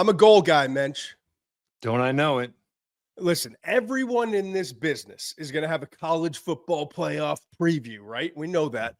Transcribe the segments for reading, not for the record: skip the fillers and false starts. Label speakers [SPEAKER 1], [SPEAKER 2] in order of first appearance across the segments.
[SPEAKER 1] I'm a goal guy, Muench.
[SPEAKER 2] Don't I know it?
[SPEAKER 1] Listen, everyone in this business is going to have a college football playoff preview, right? We know that.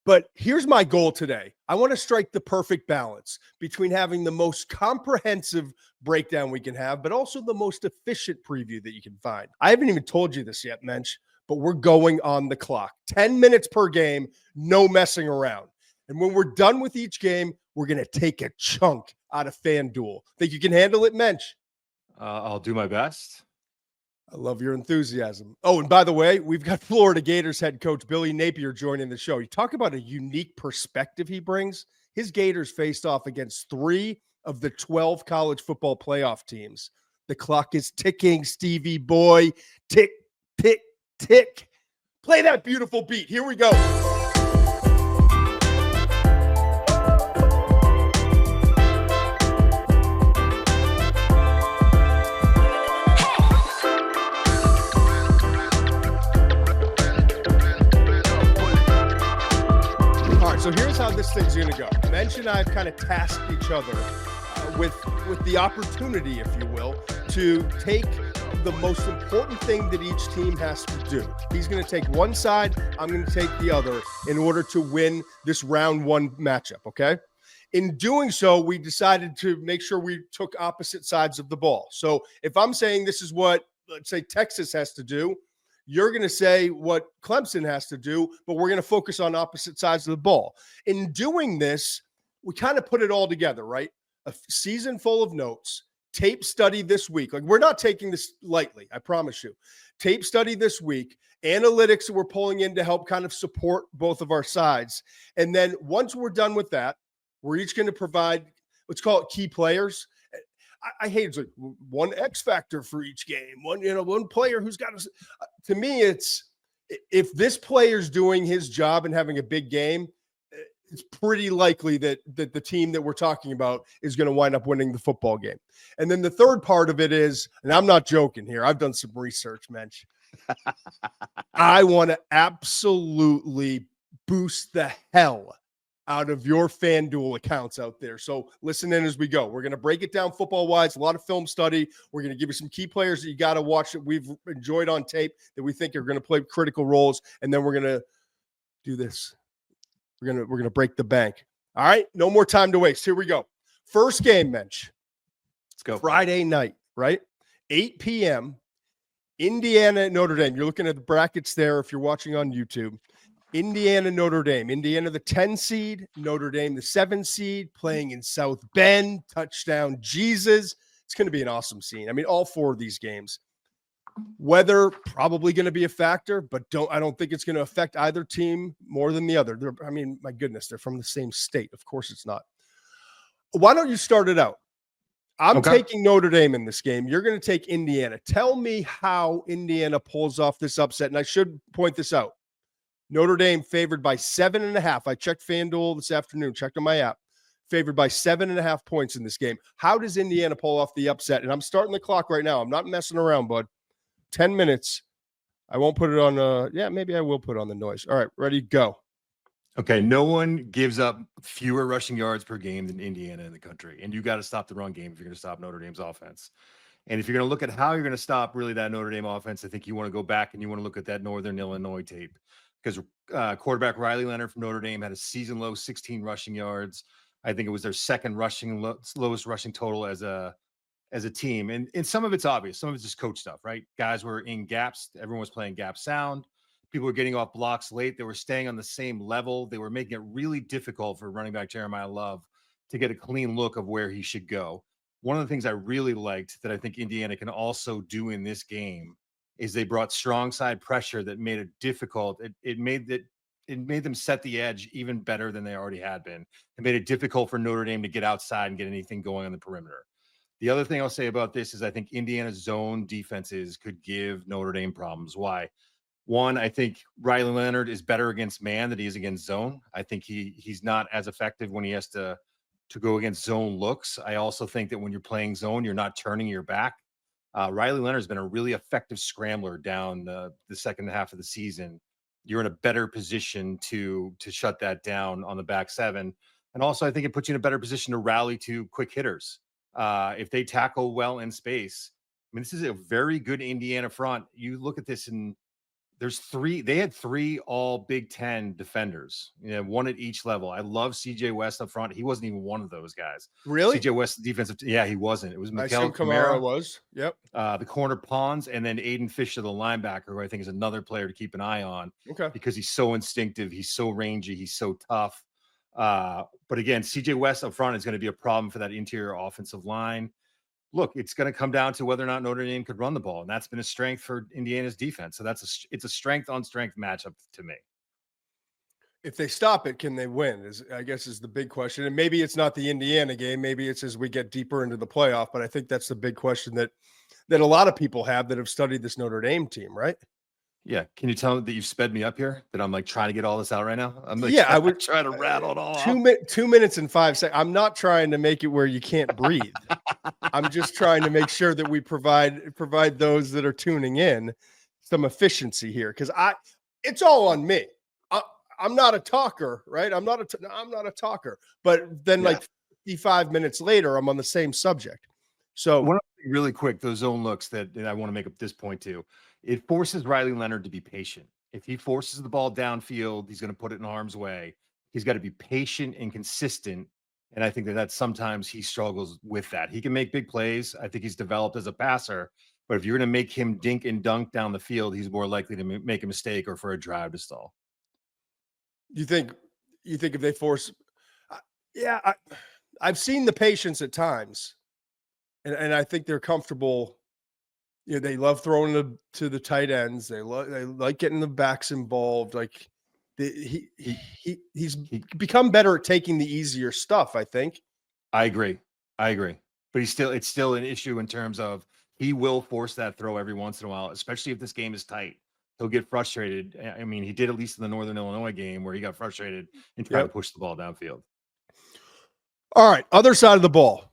[SPEAKER 1] But here's my goal today. I want to strike the perfect balance between having the most comprehensive breakdown we can have, but also the most efficient preview that you can find. I haven't even told you this yet, Muench, but we're going on the clock. 10 minutes per game, no messing around. And when we're done with each game, we're going to take a chunk out of FanDuel. Think you can handle it, Muench?
[SPEAKER 2] I'll do my best.
[SPEAKER 1] I love your enthusiasm. Oh, and by the way, we've got Florida Gators head coach Billy Napier joining the show. You talk about a unique perspective he brings. His Gators faced off against 3 of the 12 college football playoff teams. The clock is ticking, Stevie boy. Tick, tick, tick. Play that beautiful beat. Here we go. So here's how this thing's going to go. Muench and I have kind of tasked each other with the opportunity, if you will, to take the most important thing that each team has to do. He's going to take one side. I'm going to take the other in order to win this round 1 matchup, okay? In doing so, we decided to make sure we took opposite sides of the ball. So if I'm saying this is what, let's say, Texas has to do, you're going to say what Clemson has to do, but we're going to focus on opposite sides of the ball. In doing this, we kind of put it all together, right? A season full of notes, tape study this week. Like, we're not taking this lightly, I promise you. Tape study this week, analytics that we're pulling in to help kind of support both of our sides. And then once we're done with that, we're each going to provide, let's call it key players. I hate it's like one X factor for each game. One player who's got to me, it's if this player's doing his job and having a big game, it's pretty likely that the team that we're talking about is going to wind up winning the football game. And then the third part of it is, and I'm not joking here, I've done some research, Muench. I want to absolutely boost the hell out of your FanDuel accounts out there. So listen in as we go. We're going to break it down football-wise, a lot of film study. We're going to give you some key players that you got to watch that we've enjoyed on tape that we think are going to play critical roles. And then we're going to do this. We're going to break the bank. All right? No more time to waste. Here we go. First game, Muench.
[SPEAKER 2] Let's go.
[SPEAKER 1] Friday night, right? 8 p.m., Indiana-Notre Dame. You're looking at the brackets there if you're watching on YouTube. Indiana-Notre Dame. Indiana, the 10 seed. Notre Dame, the 7 seed, playing in South Bend. Touchdown, Jesus. It's going to be an awesome scene. I mean, all 4 of these games. Weather probably going to be a factor, but I don't think it's going to affect either team more than the other. My goodness, they're from the same state. Of course it's not. Why don't you start it out? I'm taking Notre Dame in this game. You're going to take Indiana. Tell me how Indiana pulls off this upset. And I should point this out. Notre Dame favored by 7.5. I checked FanDuel this afternoon, checked on my app. Favored by 7.5 points in this game. How does Indiana pull off the upset? And I'm starting the clock right now. I'm not messing around, bud. 10 minutes. I won't put it on. Maybe I will put on the noise. All right, ready, go.
[SPEAKER 2] Okay, no one gives up fewer rushing yards per game than Indiana in the country. And you got to stop the run game if you're going to stop Notre Dame's offense. And if you're going to look at how you're going to stop really that Notre Dame offense, I think you want to go back and you want to look at that Northern Illinois tape. Because quarterback Riley Leonard from Notre Dame had a season-low 16 rushing yards. I think it was their second lowest rushing total as a team. And some of it's obvious. Some of it's just coach stuff, right? Guys were in gaps. Everyone was playing gap sound. People were getting off blocks late. They were staying on the same level. They were making it really difficult for running back Jeremiah Love to get a clean look of where he should go. One of the things I really liked that I think Indiana can also do in this game is they brought strong side pressure that made it difficult. It made them set the edge even better than they already had been. It made it difficult for Notre Dame to get outside and get anything going on the perimeter. The other thing I'll say about this is I think Indiana's zone defenses could give Notre Dame problems. Why? One, I think Riley Leonard is better against man than he is against zone. I think he's not as effective when he has to go against zone looks. I also think that when you're playing zone, you're not turning your back. Riley Leonard has been a really effective scrambler down the second half of the season. You're in a better position to shut that down on the back 7. And also, I think it puts you in a better position to rally to quick hitters. if they tackle well in space. I mean, this is a very good Indiana front. You look at this and they had 3 all Big Ten defenders, one at each level. I love CJ West up front. He wasn't even one of those guys.
[SPEAKER 1] Really?
[SPEAKER 2] CJ West defensive. Yeah, he wasn't. It was
[SPEAKER 1] Mikel
[SPEAKER 2] Kamara
[SPEAKER 1] was. Yep.
[SPEAKER 2] The corner Pons, and then Aiden Fisher, the linebacker, who I think is another player to keep an eye on.
[SPEAKER 1] Okay.
[SPEAKER 2] Because he's so instinctive, he's so rangy, he's so tough. But again, CJ West up front is going to be a problem for that interior offensive line. Look, it's going to come down to whether or not Notre Dame could run the ball, and that's been a strength for Indiana's defense. So it's a strength on strength matchup to me.
[SPEAKER 1] If they stop it, can they win? Is the big question. And maybe it's not the Indiana game. Maybe it's as we get deeper into the playoff. But I think that's the big question that a lot of people have that have studied this Notre Dame team, right?
[SPEAKER 2] Yeah. Can you tell me that you've sped me up here? That I'm like trying to get all this out right now? I'm like,
[SPEAKER 1] I would
[SPEAKER 2] try to rattle it all
[SPEAKER 1] 2 minutes and 5 seconds. I'm not trying to make it where you can't breathe. I'm just trying to make sure that we provide those that are tuning in some efficiency here, because it's all on me. I'm not a talker, right? I'm not a talker. But then like 55 minutes later, I'm on the same subject. So
[SPEAKER 2] really quick, those zone looks that I want to make up this point too. It forces Riley Leonard to be patient. If he forces the ball downfield, he's going to put it in harm's way. He's got to be patient and consistent. And I think that sometimes he struggles with that. He can make big plays. I think he's developed as a passer. But if you're going to make him dink and dunk down the field, he's more likely to make a mistake or for a drive to stall.
[SPEAKER 1] You think if they force, I've seen the patience at times, and I think they're comfortable. They love throwing to the tight ends. They like getting the backs involved. Like he's become better at taking the easier stuff, I think.
[SPEAKER 2] I agree. But it's still an issue in terms of he will force that throw every once in a while, especially if this game is tight. He'll get frustrated. I mean, he did at least in the Northern Illinois game where he got frustrated and tried to push the ball downfield. All
[SPEAKER 1] right, other side of the ball.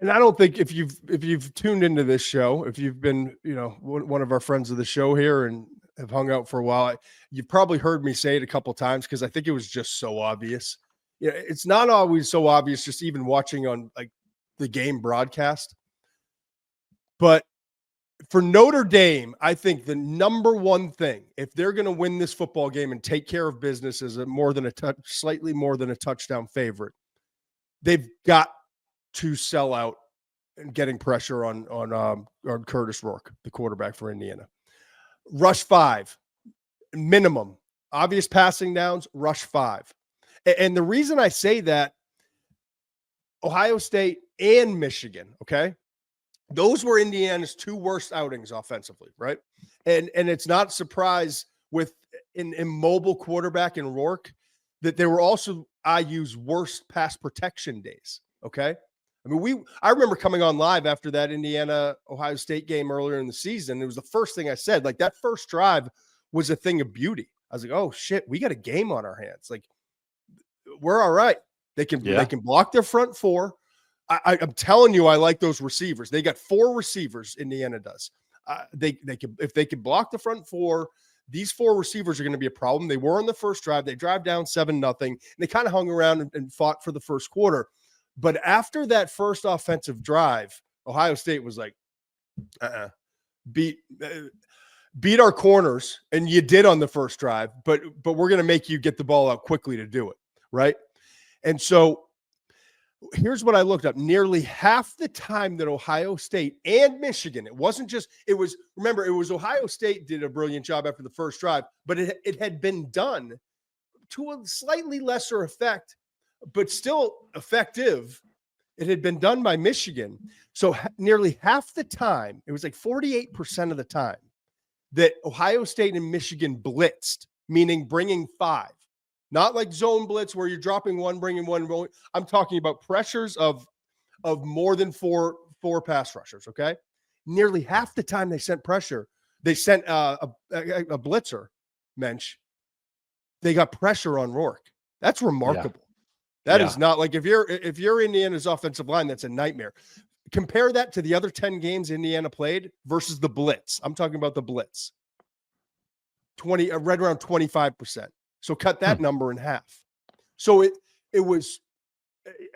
[SPEAKER 1] And I don't think if you've tuned into this show, if you've been, one of our friends of the show here and have hung out for a while, you've probably heard me say it a couple of times because I think it was just so obvious. It's not always so obvious just even watching on like the game broadcast. But for Notre Dame, I think the number one thing, if they're going to win this football game and take care of business as slightly more than a touchdown favorite, they've got to sell out and getting pressure on Curtis Rourke, the quarterback for Indiana. Rush 5, minimum. Obvious passing downs, rush 5. And the reason I say that, Ohio State and Michigan, okay? Those were Indiana's 2 worst outings offensively, right? And it's not a surprise with an immobile quarterback in Rourke that they were also IU's worst pass protection days, okay? I mean, I remember coming on live after that Indiana-Ohio State game earlier in the season. It was the first thing I said. Like, that first drive was a thing of beauty. I was like, oh, shit, we got a game on our hands. Like, we're all right. They can block their front 4. I'm telling you, I like those receivers. They got 4 receivers, Indiana does. They can, if they can block the front 4, these 4 receivers are going to be a problem. They were on the first drive. They drive down 7-0. And they kind of hung around and fought for the first quarter. But after that first offensive drive, Ohio State was like, beat our corners, and you did on the first drive, but we're going to make you get the ball out quickly to do it, right? And so here's what I looked up. Nearly half the time that Ohio State and Michigan, it was Ohio State did a brilliant job after the first drive, but it had been done to a slightly lesser effect, but still effective. It had been done by Michigan. So nearly half the time, it was like 48% of the time that Ohio State and Michigan blitzed, meaning bringing 5. Not like zone blitz where you're dropping 1, bringing 1. I'm talking about pressures of more than four pass rushers, okay? Nearly half the time they sent pressure, they sent a blitzer, Muench. They got pressure on Rourke. That's remarkable. That is not like if you're Indiana's offensive line, that's a nightmare. Compare that to the other 10 games Indiana played versus the blitz. I'm talking about the blitz. Right around 25%. So cut that number in half. So it was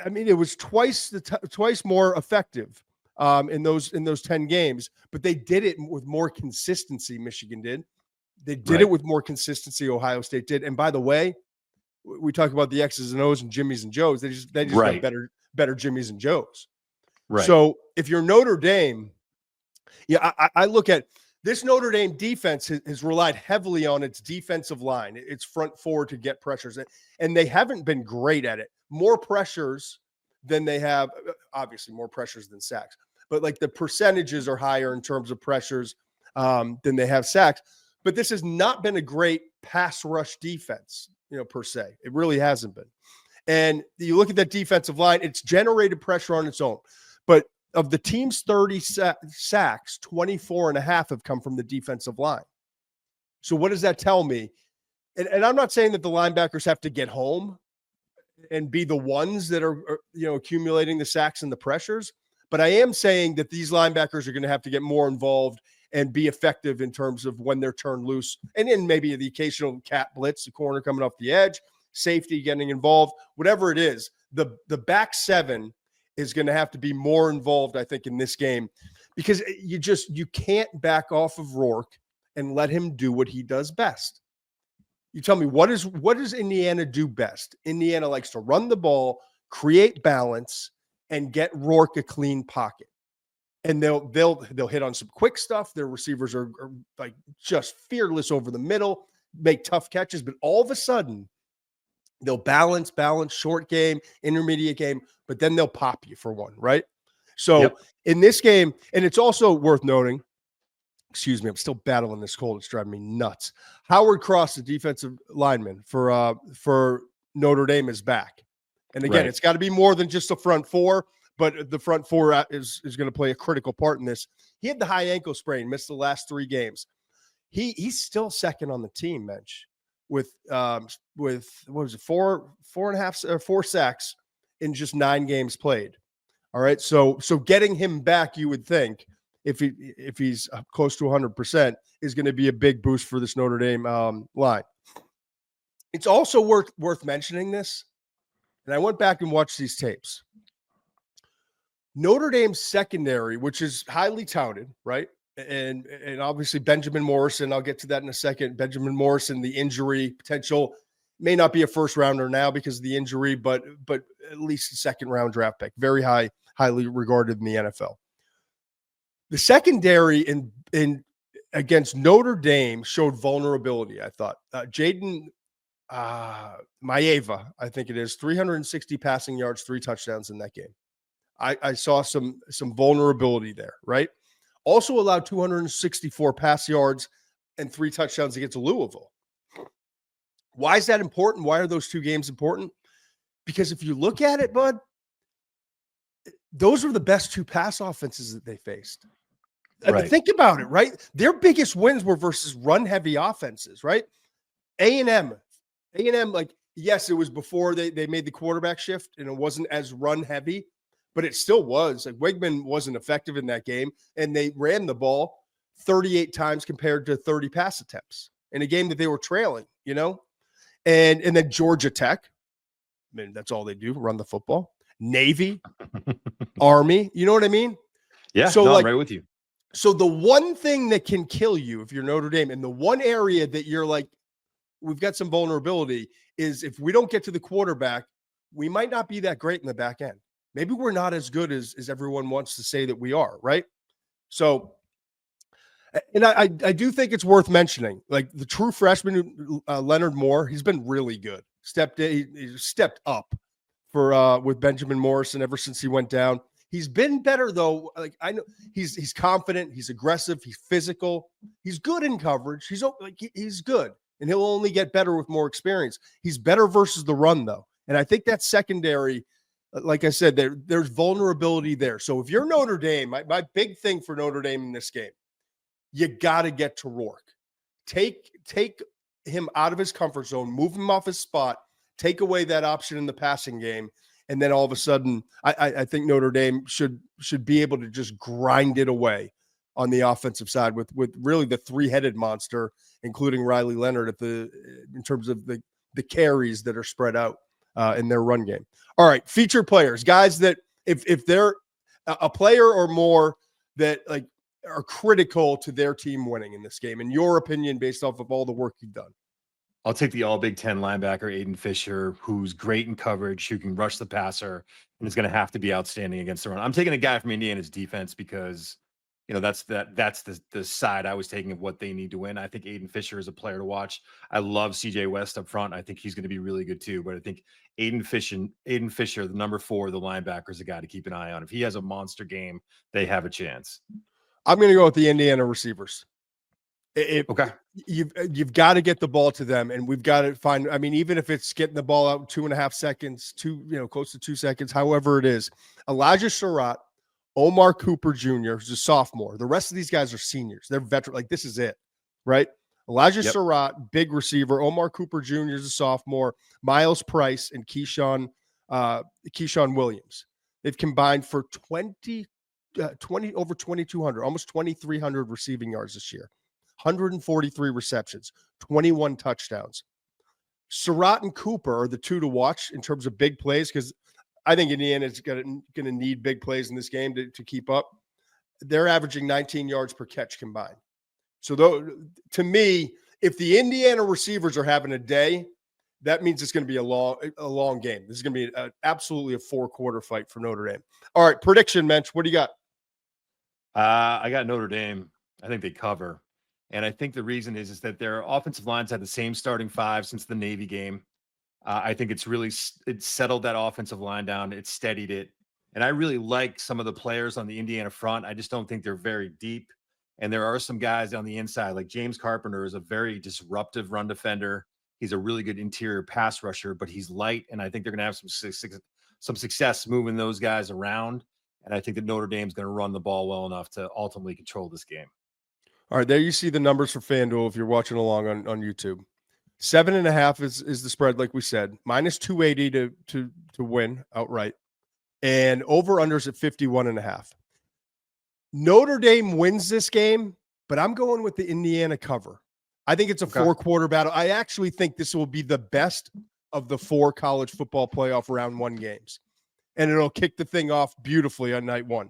[SPEAKER 1] I mean, it was twice more effective in those 10 games, but they did it with more consistency. Michigan did. They did it with more consistency. Ohio State did. And by the way, we talk about the X's and O's and Jimmys and Joes. They just got better Jimmys and Joes. Right. So if you're Notre Dame, I look at this Notre Dame defense has relied heavily on its defensive line, its front four to get pressures, and they haven't been great at it. More pressures than they have, obviously more pressures than sacks, but like the percentages are higher in terms of pressures than they have sacks. But this has not been a great pass rush defense, per se. It really hasn't been. And you look at that defensive line, it's generated pressure on its own. But of the team's 30 sacks, 24 and a half have come from the defensive line. So what does that tell me? And I'm not saying that the linebackers have to get home and be the ones that are accumulating the sacks and the pressures, but I am saying that these linebackers are going to have to get more involved and be effective in terms of when they're turned loose, and then maybe the occasional cat blitz, the corner coming off the edge, safety getting involved, whatever it is. The back seven is going to have to be more involved, I think, in this game, because you can't back off of Rourke and let him do what he does best. You tell me, what does Indiana do best? Indiana likes to run the ball, create balance, and get Rourke a clean pocket. And they'll hit on some quick stuff. Their receivers are like just fearless over the middle, make tough catches, but all of a sudden they'll balance short game, intermediate game, but then they'll pop you for one, right? So in this game, and it's also worth noting, excuse me, I'm still battling this cold. It's driving me nuts. Howard Cross, the defensive lineman for Notre Dame, is back. And again, it's got to be more than just the front four, but the front four is going to play a critical part in this. He had the high ankle sprain, missed the last 3 games. He's still second on the team, Muench, with what was it, 4 sacks in just 9 games played. All right, so getting him back, you would think, if he's close to 100%, is going to be a big boost for this Notre Dame line. It's also worth mentioning this, and I went back and watched these tapes. Notre Dame's secondary, which is highly touted, right? And obviously Benjamin Morrison, I'll get to that in a second. Benjamin Morrison, the injury potential, may not be a first rounder now because of the injury, but at least a second round draft pick, very highly regarded in the NFL. The secondary in against Notre Dame showed vulnerability, I thought. Jaden Maeva, I think it is, 360 passing yards, 3 touchdowns in that game. I saw some vulnerability there, right? Also allowed 264 pass yards and 3 touchdowns against Louisville. Why is that important? Why are those 2 games important? Because if you look at it, bud, those were the best 2 pass offenses that they faced. I mean, think about it, right? Their biggest wins were versus run-heavy offenses, right? A&M, like, yes, it was before they made the quarterback shift, and it wasn't as run-heavy, but it still was. Like, Wigman wasn't effective in that game, and they ran the ball 38 times compared to 30 pass attempts in a game that they were trailing, And then Georgia Tech, I mean, that's all they do, run the football. Navy, Army, you know what I mean?
[SPEAKER 2] Yeah, so I'm right with you.
[SPEAKER 1] So the one thing that can kill you if you're Notre Dame, and the one area that you're like, we've got some vulnerability, is if we don't get to the quarterback, we might not be that great in the back end. Maybe we're not as good as everyone wants to say that we are, right? So, and I do think it's worth mentioning, like the true freshman, Leonard Moore, he's been really good. He stepped up with Benjamin Morrison ever since he went down. He's been better though. Like, I know he's confident, he's aggressive, he's physical, he's good in coverage. He's good, and he'll only get better with more experience. He's better versus the run though, and I think that secondary, like I said, there's vulnerability there. So if you're Notre Dame, my big thing for Notre Dame in this game, you got to get to Rourke. Take him out of his comfort zone, move him off his spot, take away that option in the passing game, and then all of a sudden, I think Notre Dame should be able to just grind it away on the offensive side with really the 3-headed monster, including Riley Leonard in terms of the carries that are spread out in their run game. All right, featured players, guys that if they're a player or more that like are critical to their team winning in this game, in your opinion, based off of all the work you've done.
[SPEAKER 2] I'll take the all Big Ten linebacker, Aiden Fisher, who's great in coverage, who can rush the passer, and is going to have to be outstanding against the run. I'm taking a guy from Indiana's defense because, you know, that's the side I was taking of what they need to win. I think Aiden Fisher is a player to watch. I love CJ West up front. I think he's going to be really good too. But I think Aiden Fisher, the number 4, the linebacker, is a guy to keep an eye on. If he has a monster game, they have a chance.
[SPEAKER 1] I'm going to go with the Indiana receivers.
[SPEAKER 2] Okay.
[SPEAKER 1] You've got to get the ball to them, and we've got to find. I mean, even if it's getting the ball out 2.5 seconds, close to 2 seconds, however it is. Elijah Surratt, Omar Cooper Jr., who's a sophomore. The rest of these guys are seniors. They're veteran. Like, this is it, right? Elijah Surratt, big receiver. Omar Cooper Jr. is a sophomore. Miles Price and Keyshawn Williams. They've combined for 20 over 2,200, almost 2,300 receiving yards this year. 143 receptions, 21 touchdowns. Surratt and Cooper are the two to watch in terms of big plays, because I think Indiana is going to need big plays in this game to keep up. They're averaging 19 yards per catch combined. So to me, if the Indiana receivers are having a day, that means it's going to be a long game. This is going to be absolutely a 4-quarter fight for Notre Dame. All right, prediction, Muench. What do you got?
[SPEAKER 2] I got Notre Dame. I think they cover. And I think the reason is that their offensive lines had the same starting 5 since the Navy game. I think it's settled that offensive line down. It steadied it. And I really like some of the players on the Indiana front. I just don't think they're very deep. And there are some guys on the inside, like James Carpenter is a very disruptive run defender. He's a really good interior pass rusher, but he's light. And I think they're going to have some success moving those guys around. And I think that Notre Dame's going to run the ball well enough to ultimately control this game.
[SPEAKER 1] All right, there you see the numbers for FanDuel if you're watching along on YouTube. 7.5 is the spread, like we said. Minus 280 to win outright. And over-unders at 51.5. Notre Dame wins this game, but I'm going with the Indiana cover. I think it's a 4-quarter battle. I actually think this will be the best of the 4 college football playoff round 1 games. And it'll kick the thing off beautifully on night 1.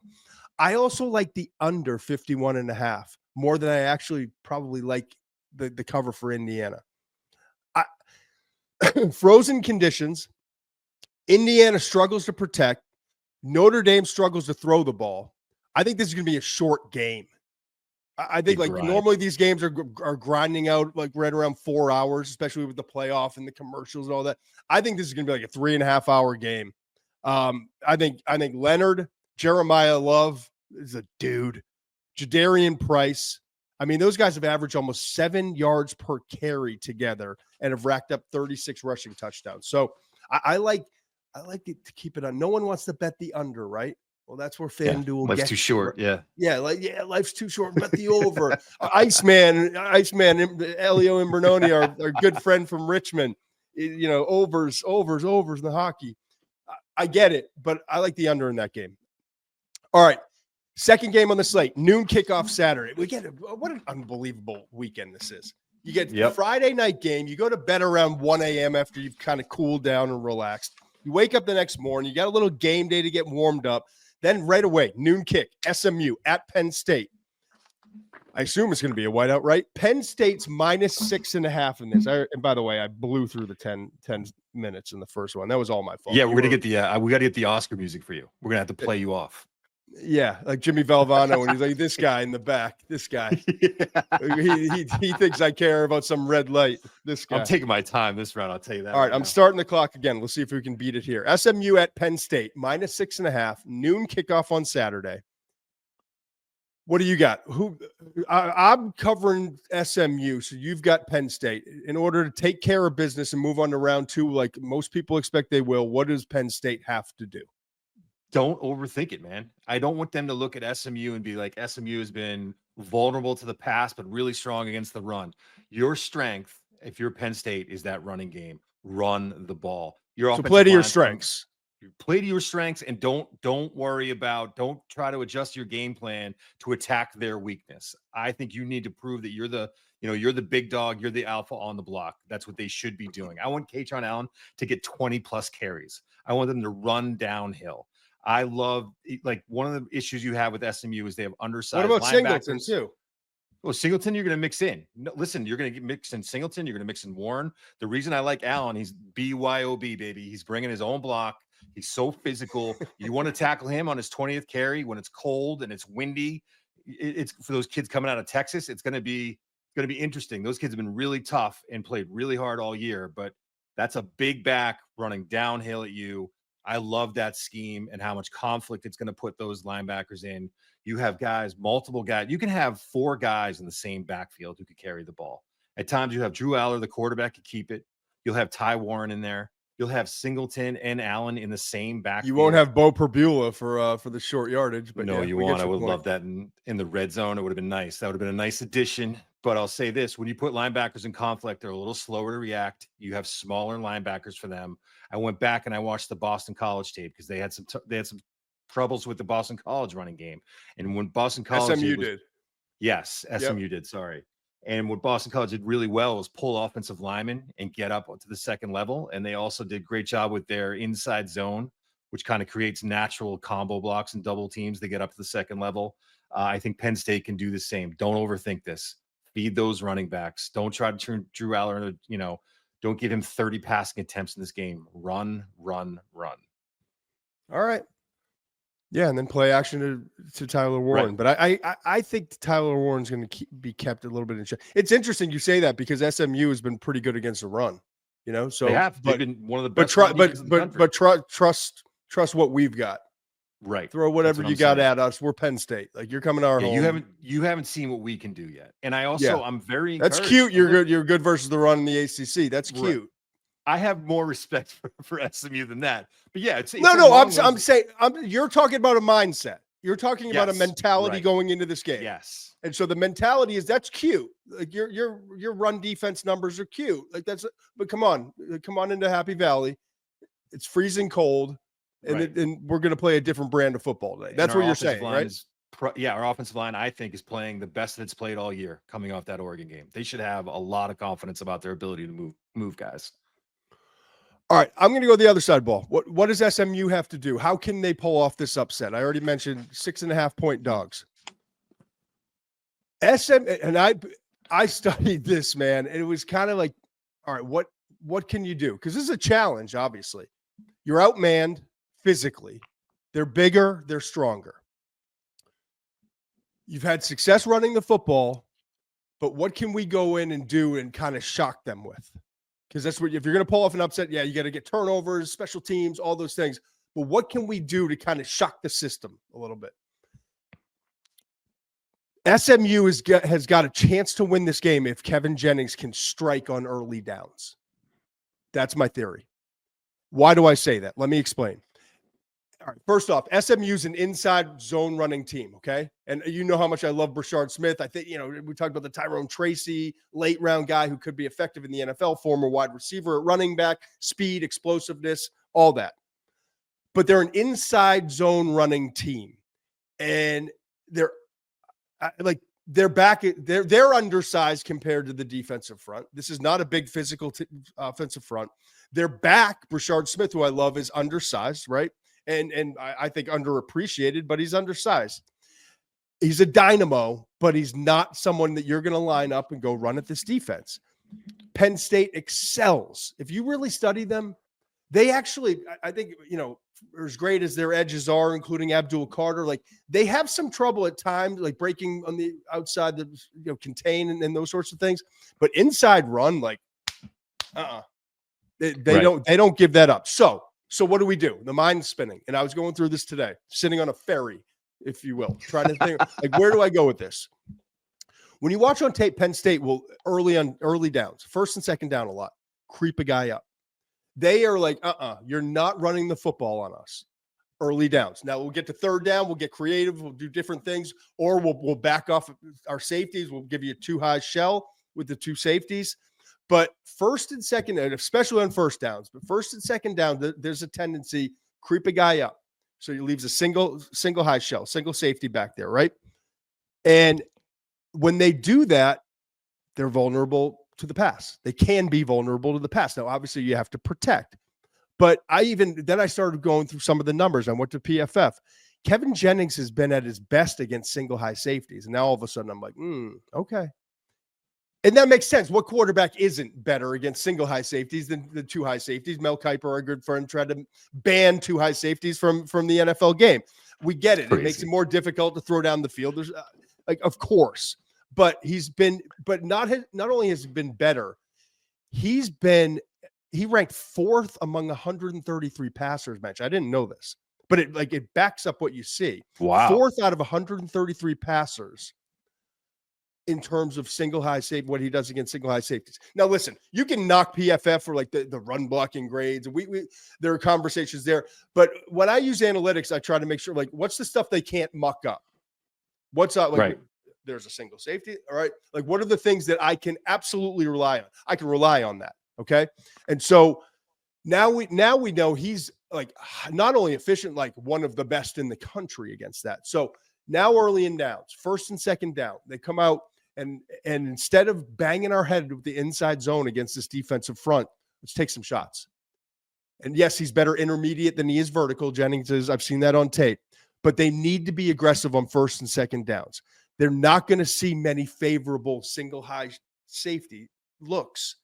[SPEAKER 1] I also like the under 51.5 more than I actually probably like the cover for Indiana. Frozen conditions. Indiana struggles to protect. Notre Dame struggles to throw the ball. I think this is going to be a short game. I think normally these games are grinding out like right around 4 hours, especially with the playoff and the commercials and all that. I think this is going to be like a 3.5 hour game. I think Leonard, Jeremiah Love is a dude. Jadarian Price. I mean, those guys have averaged almost 7 yards per carry together and have racked up 36 rushing touchdowns. So I like it to keep it on. No one wants to bet the under, right? Well, that's where FanDuel
[SPEAKER 2] life's too short.
[SPEAKER 1] Life's too short. Bet the over. Iceman, Elio Imbernoni, our good friend from Richmond. You know, overs in the hockey. I get it, but I like the under in that game. All right. Second game on the slate, noon kickoff Saturday. What an unbelievable weekend this is. You get Friday night game. You go to bed around 1 a.m. after you've kind of cooled down and relaxed. You wake up the next morning. You got a little game day to get warmed up. Then right away, noon kick, SMU at Penn State. I assume it's going to be a whiteout, right? Penn State's minus 6.5 in this. And by the way, I blew through the 10 minutes in the first one. That was all my fault.
[SPEAKER 2] Yeah, we're going to get we got to get the Oscar music for you. We're going to have to play you off.
[SPEAKER 1] Yeah, like Jimmy Valvano when he's like, this guy in the back, this guy. He thinks I care about some red light. This guy.
[SPEAKER 2] I'm taking my time this round, I'll tell you that.
[SPEAKER 1] All right, I'm starting the clock again. Let's see if we can beat it here. SMU at Penn State, minus 6.5, noon kickoff on Saturday. What do you got? I'm covering SMU, so you've got Penn State. In order to take care of business and move on to round 2, like most people expect they will, what does Penn State have to do?
[SPEAKER 2] Don't overthink it, man. I don't want them to look at SMU and be like, SMU has been vulnerable to the pass, but really strong against the run. Your strength, if you're Penn State, is that running game. Run the ball.
[SPEAKER 1] So play to your strengths.
[SPEAKER 2] Play to your strengths and don't try to adjust your game plan to attack their weakness. I think you need to prove that you're the You're the big dog. You're the alpha on the block. That's what they should be doing. I want Kaytron Allen to get 20 plus carries. I want them to run downhill. I love, like, one of the issues you have with SMU is they have undersized
[SPEAKER 1] What about
[SPEAKER 2] linebackers.
[SPEAKER 1] Singleton too?
[SPEAKER 2] Well, Singleton, you're going to mix in. No, listen, you're going to mix in Singleton. You're going to mix in Warren. The reason I like Allen, he's BYOB, baby. He's bringing his own block. He's so physical. You want to tackle him on his 20th carry when it's cold and it's windy. It's for those kids coming out of Texas. It's going to be interesting. Those kids have been really tough and played really hard all year, but that's a big back running downhill at you. I love that scheme and how much conflict it's going to put those linebackers in. You have guys, multiple guys. You can have 4 guys in the same backfield who could carry the ball. At times you have Drew Aller, the quarterback, could keep it. You'll have Ty Warren in there. You'll have Singleton and Allen in the same backfield.
[SPEAKER 1] You won't have Bo Perbula for the short yardage, but
[SPEAKER 2] no,
[SPEAKER 1] yeah,
[SPEAKER 2] you won't. I would love that in the red zone. It would have been nice. That would have been a nice addition. But I'll say this: when you put linebackers in conflict, they're a little slower to react. You have smaller linebackers for them. I went back and I watched the Boston College tape because they had some troubles with the Boston College running game. And when Boston College
[SPEAKER 1] did.
[SPEAKER 2] Yes, SMU did. Sorry. And what Boston College did really well was pull offensive linemen and get up to the second level. And they also did a great job with their inside zone, which kind of creates natural combo blocks and double teams to get up to the second level. I think Penn State can do the same. Don't overthink this. Feed those running backs. Don't try to turn Drew Aller into, don't give him 30 passing attempts in this game. Run, run, run.
[SPEAKER 1] All right. Yeah, and then play action to Tyler Warren.
[SPEAKER 2] Right.
[SPEAKER 1] But I think Tyler Warren's going to be kept a little bit in check. It's interesting you say that because SMU has been pretty good against the run. So
[SPEAKER 2] they have. They've been one of the best.
[SPEAKER 1] But trust what we've got.
[SPEAKER 2] Right.
[SPEAKER 1] Throw whatever you got at us. We're Penn State. Like, you're coming to our home.
[SPEAKER 2] You haven't seen what we can do yet. And I also I'm very
[SPEAKER 1] That's cute. You're good versus the run in the ACC. That's cute.
[SPEAKER 2] Right. I have more respect for SMU than that. But yeah, it's
[SPEAKER 1] I'm saying you're talking about a mindset. You're talking about a mentality going into this game.
[SPEAKER 2] Yes.
[SPEAKER 1] And so the mentality is that's cute. Like your run defense numbers are cute. Like but come on into Happy Valley. It's freezing cold. And we're going to play a different brand of football today. That's what you're saying, right?
[SPEAKER 2] Our offensive line, I think, is playing the best that it's played all year coming off that Oregon game. They should have a lot of confidence about their ability to move guys.
[SPEAKER 1] All right, I'm going to go the other side ball. What does SMU have to do? How can they pull off this upset? I already mentioned 6.5-point dogs. And I studied this, man, and it was kind of like, all right, what can you do? Because this is a challenge, obviously. You're outmanned physically. They're bigger, they're stronger. You've had success running the football, but what can we go in and do and kind of shock them with? Because that's what, if you're going to pull off an upset, you got to get turnovers, special teams, all those things. But what can we do to kind of shock the system a little bit? SMU has got a chance to win this game if Kevin Jennings can strike on early downs. That's my theory. Why do I say that? Let me explain. All right. First off, SMU's an inside zone running team, okay? And you know how much I love Brashard Smith. I think, we talked about the Tyrone Tracy late round guy who could be effective in the NFL, former wide receiver at running back, speed, explosiveness, all that. But they're an inside zone running team. And they're undersized compared to the defensive front. This is not a big physical offensive front. Their back, Brashard Smith, who I love, is undersized, right? And I think underappreciated, but he's undersized. He's a dynamo, but he's not someone that you're going to line up and go run at this defense. Penn State excels. If you really study them, they actually, I think, as great as their edges are, including Abdul Carter, like they have some trouble at times, like breaking on the outside, contain and those sorts of things. But inside run, like, they don't give that up. So what do we do? The mind's spinning. And I was going through this today, sitting on a ferry, if you will, trying to think, like, where do I go with this? When you watch on tape, Penn State will early downs, first and second down a lot, creep a guy up. They are like, you're not running the football on us. Early downs. Now we'll get to third down. We'll get creative. We'll do different things, or we'll back off our safeties. We'll give you a 2-high shell with the 2 safeties. But first and second, especially on first downs, but first and second down, there's a tendency creep a guy up. So he leaves a single high shell, single safety back there, right? And when they do that, they're vulnerable to the pass. They can be vulnerable to the pass. Now, obviously, you have to protect. But I started going through some of the numbers. I went to PFF. Kevin Jennings has been at his best against single high safeties. And now all of a sudden I'm like, okay. And that makes sense. What quarterback isn't better against single high safeties than the two high safeties? Mel Kiper, our good friend, tried to ban two high safeties from the NFL game. We get it. It makes it more difficult to throw down the field. There's of course, but not only has he been better, he ranked 4th among 133 passers match. I didn't know this, but it backs up what you see.
[SPEAKER 2] Wow.
[SPEAKER 1] 4th out of 133 passers in terms of single high safety, what he does against single high safeties. Now, listen, you can knock PFF for like the run blocking grades. There are conversations there, but when I use analytics, I try to make sure, like, what's the stuff they can't muck up? What's up? Like,
[SPEAKER 2] right.
[SPEAKER 1] There's a single safety. All right. Like, what are the things that I can absolutely rely on? I can rely on that. Okay. And so now we know he's like not only efficient, like one of the best in the country against that. So now early in downs, 1st and 2nd down, they come out and instead of banging our head with the inside zone against this defensive front, let's take some shots. And yes, he's better intermediate than he is vertical. Jennings is. I've seen that on tape. But they need to be aggressive on 1st and 2nd downs. They're not going to see many favorable single high safety looks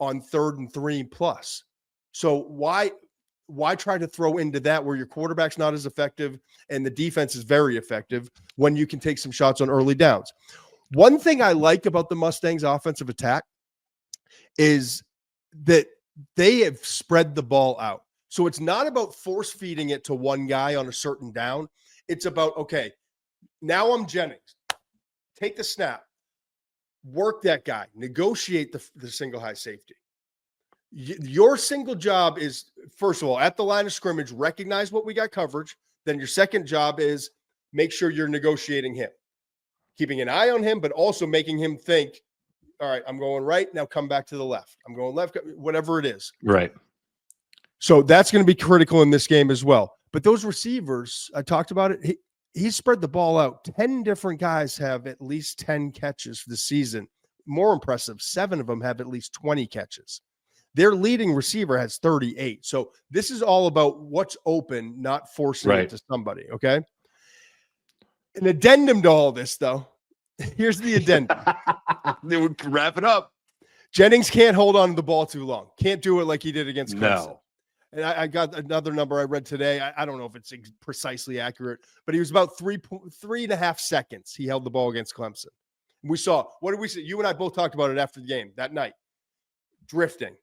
[SPEAKER 1] on 3rd and 3+. So why try to throw into that where your quarterback's not as effective and the defense is very effective when you can take some shots on early downs? One thing I like about the Mustangs' offensive attack is that they have spread the ball out. So it's not about force feeding it to one guy on a certain down. It's about, okay, now I'm Jennings. Take the snap. Work that guy. Negotiate the single high safety. Your single job is, first of all, at the line of scrimmage, recognize what we got coverage. Then your second job is make sure you're negotiating him, keeping an eye on him, but also making him think, all right, I'm going right. Now come back to the left. I'm going left, whatever it is.
[SPEAKER 2] Right.
[SPEAKER 1] So that's going to be critical in this game as well. But those receivers, I talked about it. He spread the ball out. 10 different guys have at least 10 catches for the season. More impressive, 7 of them have at least 20 catches. Their leading receiver has 38. So this is all about what's open, not forcing it to somebody, okay? An addendum to all this, though. Here's the addendum.
[SPEAKER 2] Wrap it up.
[SPEAKER 1] Jennings can't hold on to the ball too long. Can't do it like he did against Clemson.
[SPEAKER 2] No.
[SPEAKER 1] And I got another number I read today. I don't know if it's precisely accurate, but he was about 3.5 seconds. He held the ball against Clemson. We saw, what did we see? You and I both talked about it after the game that night. Drifting,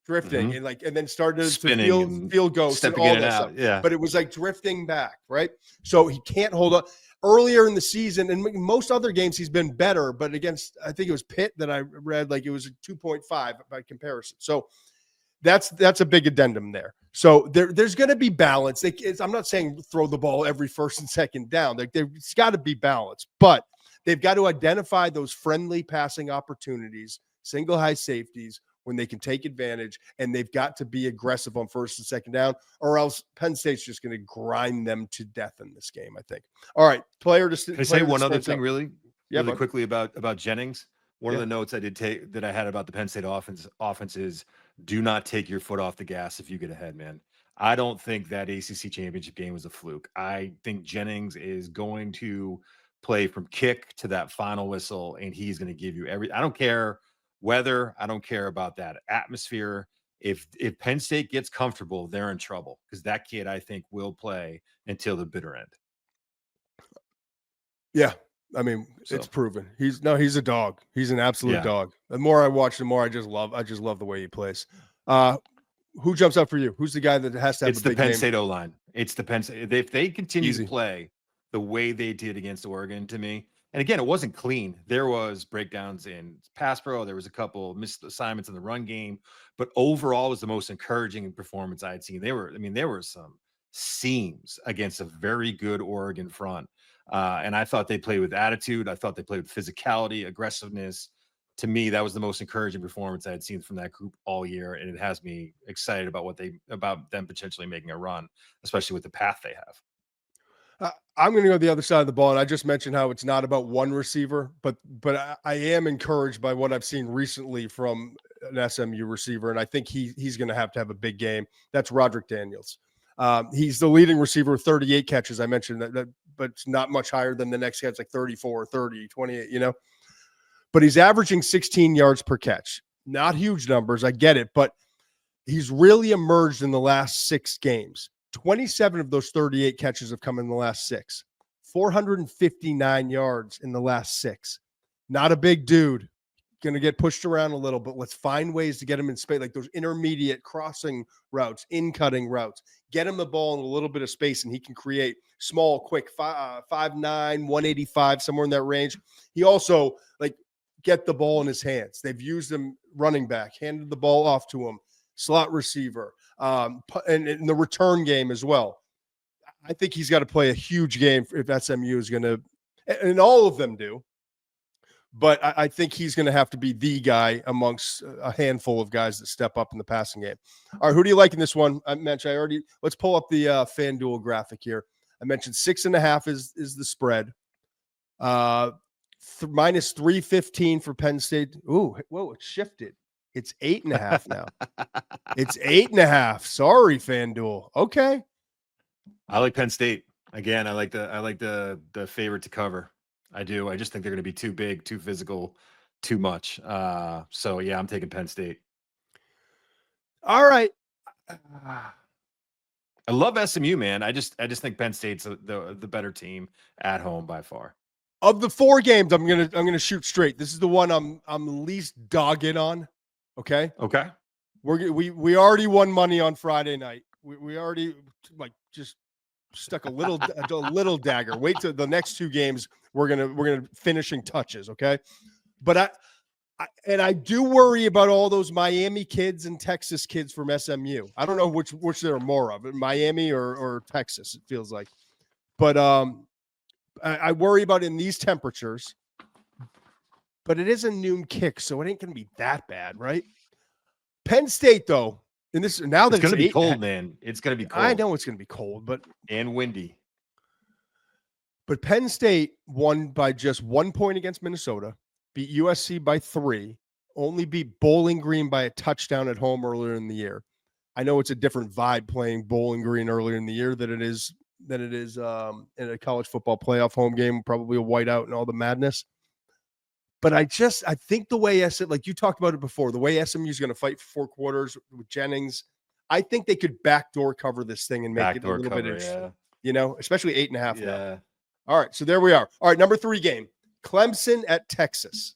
[SPEAKER 1] and then started to feel ghosts and all that stuff.
[SPEAKER 2] Yeah.
[SPEAKER 1] But it was like drifting back, right? So he can't hold on. Earlier in the season, and most other games, he's been better. But against, I think it was Pitt that I read, like it was a 2.5 by comparison. So that's a big addendum there. So there's going to be balance. I'm not saying throw the ball every 1st and 2nd down. It's got to be balance, but they've got to identify those friendly passing opportunities, single high safeties, when they can take advantage, and they've got to be aggressive on 1st and 2nd down, or else Penn State's just going to grind them to death in this game, I think. All right,
[SPEAKER 2] Can I say one other thing really quickly about Jennings? One of the notes I did take that I had about the Penn State offense is do not take your foot off the gas if you get ahead, man. I don't think that ACC championship game was a fluke. I think Jennings is going to play from kick to that final whistle, and he's going to give you I don't care weather. I don't care about that atmosphere. If Penn State gets comfortable, they're in trouble because that kid, I think, will play until the bitter end.
[SPEAKER 1] Yeah. I mean, it's proven. He's a dog. He's an absolute dog. The more I watch, the more I just love the way he plays. Who jumps up for you? Who's the guy that has to have
[SPEAKER 2] It's the Penn State O-line. It's the Penn State. If they continue to play the way they did against Oregon, to me, and again, it wasn't clean. There was breakdowns in pass pro. There was a couple missed assignments in the run game, but overall, it was the most encouraging performance I had seen. There were some seams against a very good Oregon front. And I thought they played with attitude. I thought they played with physicality, aggressiveness. To me, that was the most encouraging performance I had seen from that group all year. And it has me excited about about them potentially making a run, especially with the path they have.
[SPEAKER 1] I'm going to go the other side of the ball, and I just mentioned how it's not about one receiver, but I am encouraged by what I've seen recently from an SMU receiver, and I think he's going to have a big game. That's Roderick Daniels. He's the leading receiver with 38 catches. I mentioned that, but it's not much higher than the next guy. It's like 34, 30, 28, But he's averaging 16 yards per catch. Not huge numbers, I get it, but he's really emerged in the last 6 games. 27 of those 38 catches have come in the last 6. 459 yards in the last 6. Not a big dude. Going to get pushed around a little, but let's find ways to get him in space, like those intermediate crossing routes, in-cutting routes. Get him the ball in a little bit of space, and he can create small, quick 5'9", 185, somewhere in that range. He also, get the ball in his hands. They've used him running back, handed the ball off to him, slot receiver, and in the return game as well. I think he's got to play a huge game if SMU is going to, and all of them do, but I think he's going to have to be the guy amongst a handful of guys that step up in the passing game. All right, who do you like in this one? Let's pull up the FanDuel graphic here. I mentioned 6.5 is the spread. Minus 315 for Penn State. Ooh, whoa, it shifted. It's 8.5 now. It's 8.5. Sorry, FanDuel. Okay.
[SPEAKER 2] I like Penn State. Again, I like the favorite to cover. I do. I just think they're going to be too big, too physical, too much. So yeah, I'm taking Penn State.
[SPEAKER 1] All right.
[SPEAKER 2] I love SMU, man. I just think Penn State's the better team at home by far.
[SPEAKER 1] Of the 4 games, I'm gonna shoot straight. This is the one I'm least dogged on. Okay.
[SPEAKER 2] Okay.
[SPEAKER 1] We already won money on Friday night. We already just stuck a little dagger. Wait till the next 2 games. We're gonna finishing touches. Okay. But I do worry about all those Miami kids and Texas kids from SMU. I don't know which there are more of, Miami or Texas. It feels like, but I worry about in these temperatures, but it is a noon kick, so it ain't going to be that bad, right? Penn State, though, and this now that
[SPEAKER 2] it's going to be cold, man. It's going to be cold.
[SPEAKER 1] I know it's going to be cold,
[SPEAKER 2] and windy.
[SPEAKER 1] But Penn State won by just 1 point against Minnesota, beat USC by 3, only beat Bowling Green by a touchdown at home earlier in the year. I know it's a different vibe playing Bowling Green earlier in the year than it is in a college football playoff home game, probably a whiteout and all the madness. But I think the way like you talked about it before, the way SMU is going to fight for 4 quarters with Jennings, I think they could backdoor cover this thing and make it a little bit interesting. Yeah. Especially 8.5 now. All right, so there we are. All right, number 3 game, Clemson at Texas.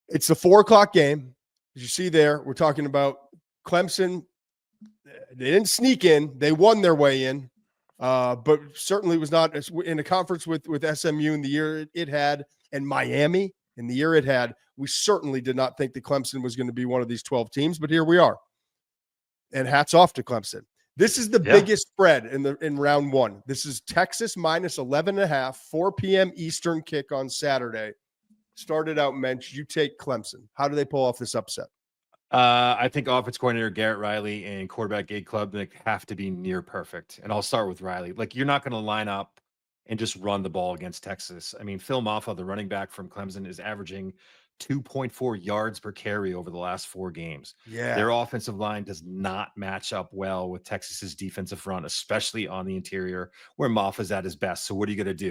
[SPEAKER 1] It's the 4:00 game. As you see there, we're talking about Clemson. They didn't sneak in; they won their way in. But certainly was not in a conference with SMU in the year it had, and Miami in the year it had. We certainly did not think that Clemson was going to be one of these 12 teams, but here we are. And hats off to Clemson. This is the biggest spread in round 1. This is Texas minus 11.5, 4 p.m. Eastern kick on Saturday. Started out, Muench. You take Clemson. How do they pull off this upset?
[SPEAKER 2] I think offense coordinator Garrett Riley and quarterback Gabe Klubnik have to be near perfect. And I'll start with Riley. You're not going to line up and just run the ball against Texas. I mean, Phil Maffa, the running back from Clemson, is averaging 2.4 yards per carry over the last 4 games.
[SPEAKER 1] Yeah.
[SPEAKER 2] Their offensive line does not match up well with Texas's defensive front, especially on the interior where Maffa's at his best. So what are you going to do?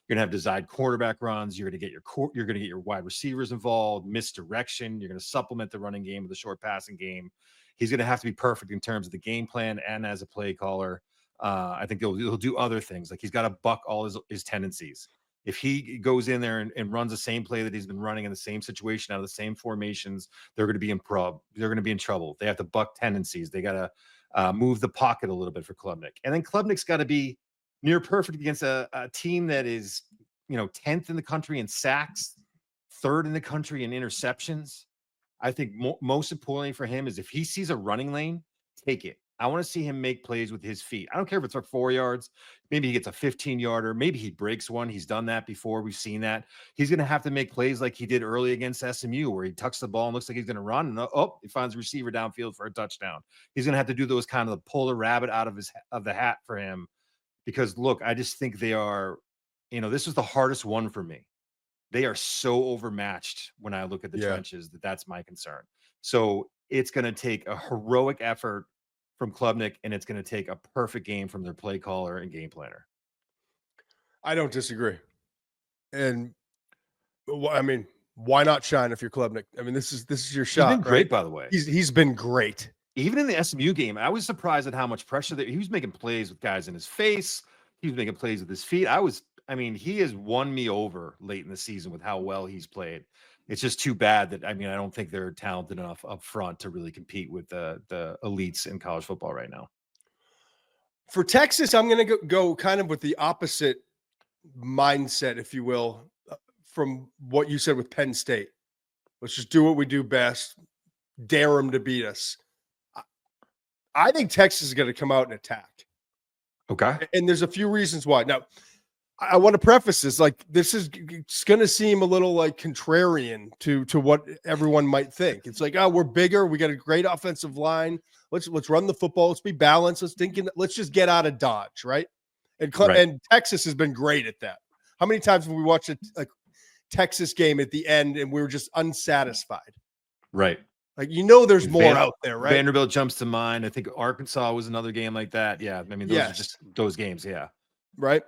[SPEAKER 2] You're going to have designed quarterback runs. You're going to get your wide receivers involved, misdirection. You're going to supplement the running game with a short passing game. He's going to have to be perfect in terms of the game plan and as a play caller. I think he'll do other things. He's got to buck all his tendencies. If he goes in there and runs the same play that he's been running in the same situation out of the same formations, they're going to be They're going to be in trouble. They have to buck tendencies. They got to move the pocket a little bit for Klubnik. And then Klubnik's got to be near perfect against a team that is, 10th in the country in sacks, 3rd in the country in interceptions. I think most importantly for him is if he sees a running lane, take it. I want to see him make plays with his feet. I don't care if it's for 4 yards. Maybe he gets a 15-yarder. Maybe he breaks one. He's done that before. We've seen that. He's going to have to make plays like he did early against SMU, where he tucks the ball and looks like he's going to run. And he finds a receiver downfield for a touchdown. He's going to have to do those kind of pull the rabbit out of the hat for him because look, I just think they are, this was the hardest one for me. They are so overmatched when I look at the trenches that's my concern. So it's going to take a heroic effort from Klubnik, and it's going to take a perfect game from their play caller and game planner.
[SPEAKER 1] I don't disagree. And I mean, why not shine if you're Klubnik? I mean, this is your shot.
[SPEAKER 2] He's been great, by the way.
[SPEAKER 1] He's been great.
[SPEAKER 2] Even in the SMU game, I was surprised at how much pressure he was making plays with guys in his face. He was making plays with his feet. He has won me over late in the season with how well he's played. It's just too bad that, I don't think they're talented enough up front to really compete with the elites in college football right now.
[SPEAKER 1] For Texas, I'm going to go kind of with the opposite mindset, if you will, from what you said with Penn State. Let's just do what we do best, dare them to beat us. I think Texas is going to come out and attack.
[SPEAKER 2] Okay.
[SPEAKER 1] And there's a few reasons why. Now, I want to preface this, this is going to seem a little contrarian to what everyone might think. It's we're bigger. We got a great offensive line. Let's run the football. Let's be balanced. Let's just get out of Dodge, right? And Texas has been great at that. How many times have we watched a Texas game at the end and we were just unsatisfied?
[SPEAKER 2] Right.
[SPEAKER 1] There's more out there, right?
[SPEAKER 2] Vanderbilt jumps to mind. I think Arkansas was another game like that. Yeah. Those are just those games. Yeah.
[SPEAKER 1] Right.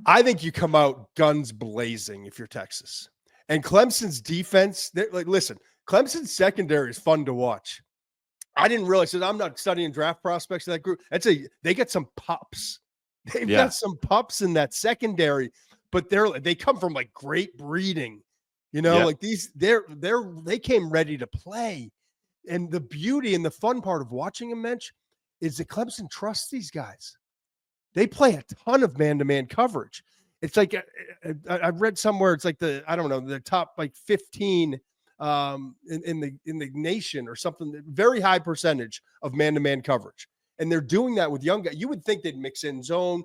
[SPEAKER 1] I think you come out guns blazing if you're Texas. And Clemson's defense, listen, Clemson's secondary is fun to watch. I didn't realize that. I'm not studying draft prospects of that group. They get some pups. They've got some pups in that secondary, but they come from great breeding. They came ready to play. And the beauty and the fun part of watching them, Muench, is that Clemson trusts these guys. They play a ton of man-to-man coverage. It's I've read somewhere it's the top 15 in the nation or something. Very high percentage of man-to-man coverage, and they're doing that with young guys. You would think they'd mix in zone,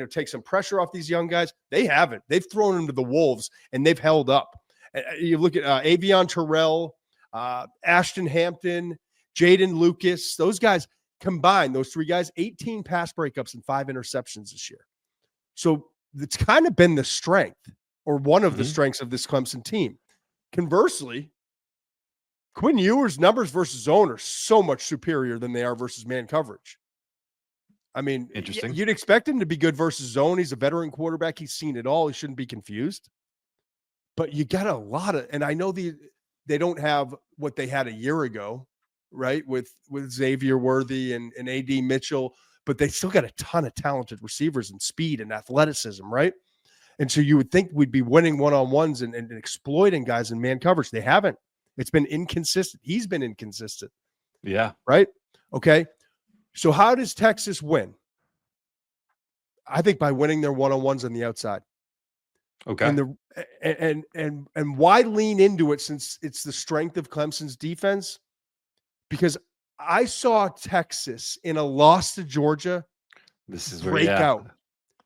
[SPEAKER 1] take some pressure off these young guys. They haven't. They've thrown them to the wolves, and they've held up. You look at Avion Terrell, Ashton Hampton, Jaden Lucas. Those guys combined, those three guys, 18 pass breakups and 5 interceptions this year. So it's kind of been the strength, or one of the strengths of this Clemson team. Conversely, Quinn Ewers' numbers versus zone are so much superior than they are versus man coverage.
[SPEAKER 2] Interesting.
[SPEAKER 1] You'd expect him to be good versus zone. He's a veteran quarterback. He's seen it all. He shouldn't be confused. But you got a lot of, and I know they don't have what they had a year ago, right? With Xavier Worthy and AD Mitchell, but they still got a ton of talented receivers and speed and athleticism, right? And so you would think we'd be winning one-on-ones and exploiting guys in man coverage. They haven't. It's been inconsistent. He's been inconsistent.
[SPEAKER 2] Yeah.
[SPEAKER 1] Right? Okay. So how does Texas win? I think by winning their one-on-ones on the outside.
[SPEAKER 2] Okay.
[SPEAKER 1] And why lean into it since it's the strength of Clemson's defense? Because I saw Texas in a loss to Georgia.
[SPEAKER 2] This is
[SPEAKER 1] break out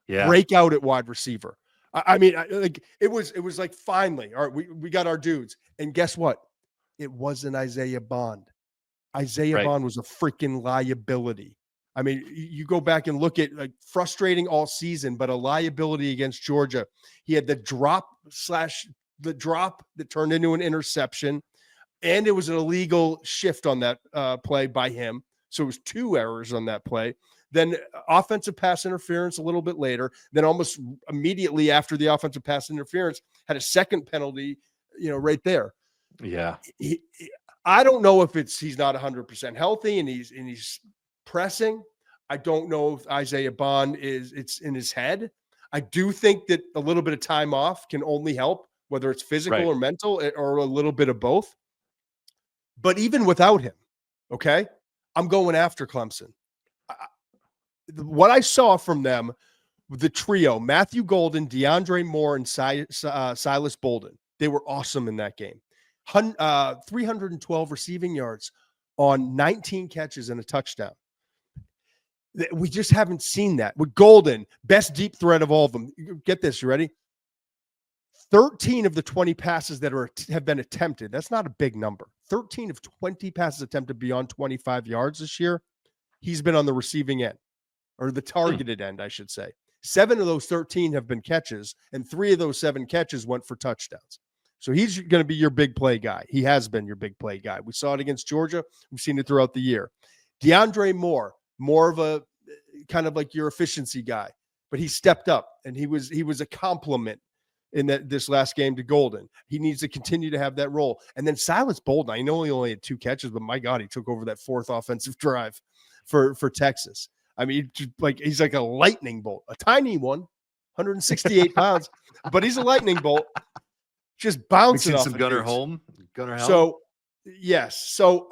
[SPEAKER 1] at wide receiver. It was finally, all right, we got our dudes. And guess what? It wasn't Isaiah Bond. Isaiah Bond was a freaking liability. You go back and look at frustrating all season, but a liability against Georgia. He had the drop that turned into an interception, and it was an illegal shift on that play by him. So it was 2 errors on that play. Then offensive pass interference a little bit later. Then almost immediately after the offensive pass interference, had a second penalty, right there.
[SPEAKER 2] Yeah.
[SPEAKER 1] I don't know if he's not 100% healthy and he's pressing. I don't know if Isaiah Bond it's in his head. I do think that a little bit of time off can only help, whether it's physical or mental or a little bit of both. But even without him, okay, I'm going after Clemson. What I saw from them, the trio, Matthew Golden, DeAndre Moore, and Silas Bolden, they were awesome in that game. 312 receiving yards on 19 catches and a touchdown. We just haven't seen that. With Golden, best deep threat of all of them. Get this, you ready? 13 of the 20 passes that have been attempted. That's not a big number. 13 of 20 passes attempted beyond 25 yards this year. He's been on the receiving end. or the targeted end, I should say. 7 of those 13 have been catches, and 3 of those 7 catches went for touchdowns. So he's going to be your big play guy. He has been your big play guy. We saw it against Georgia. We've seen it throughout the year. DeAndre Moore, more of a kind of like your efficiency guy, but he stepped up, and he was a compliment in this last game to Golden. He needs to continue to have that role. And then Silas Bolden, I know he only had 2 catches, but my God, he took over that 4th offensive drive for Texas. I mean, he's like a lightning bolt, a tiny one, 168 pounds, but he's a lightning bolt, just bouncing off
[SPEAKER 2] some Gunnar Helm.
[SPEAKER 1] So, yes. So,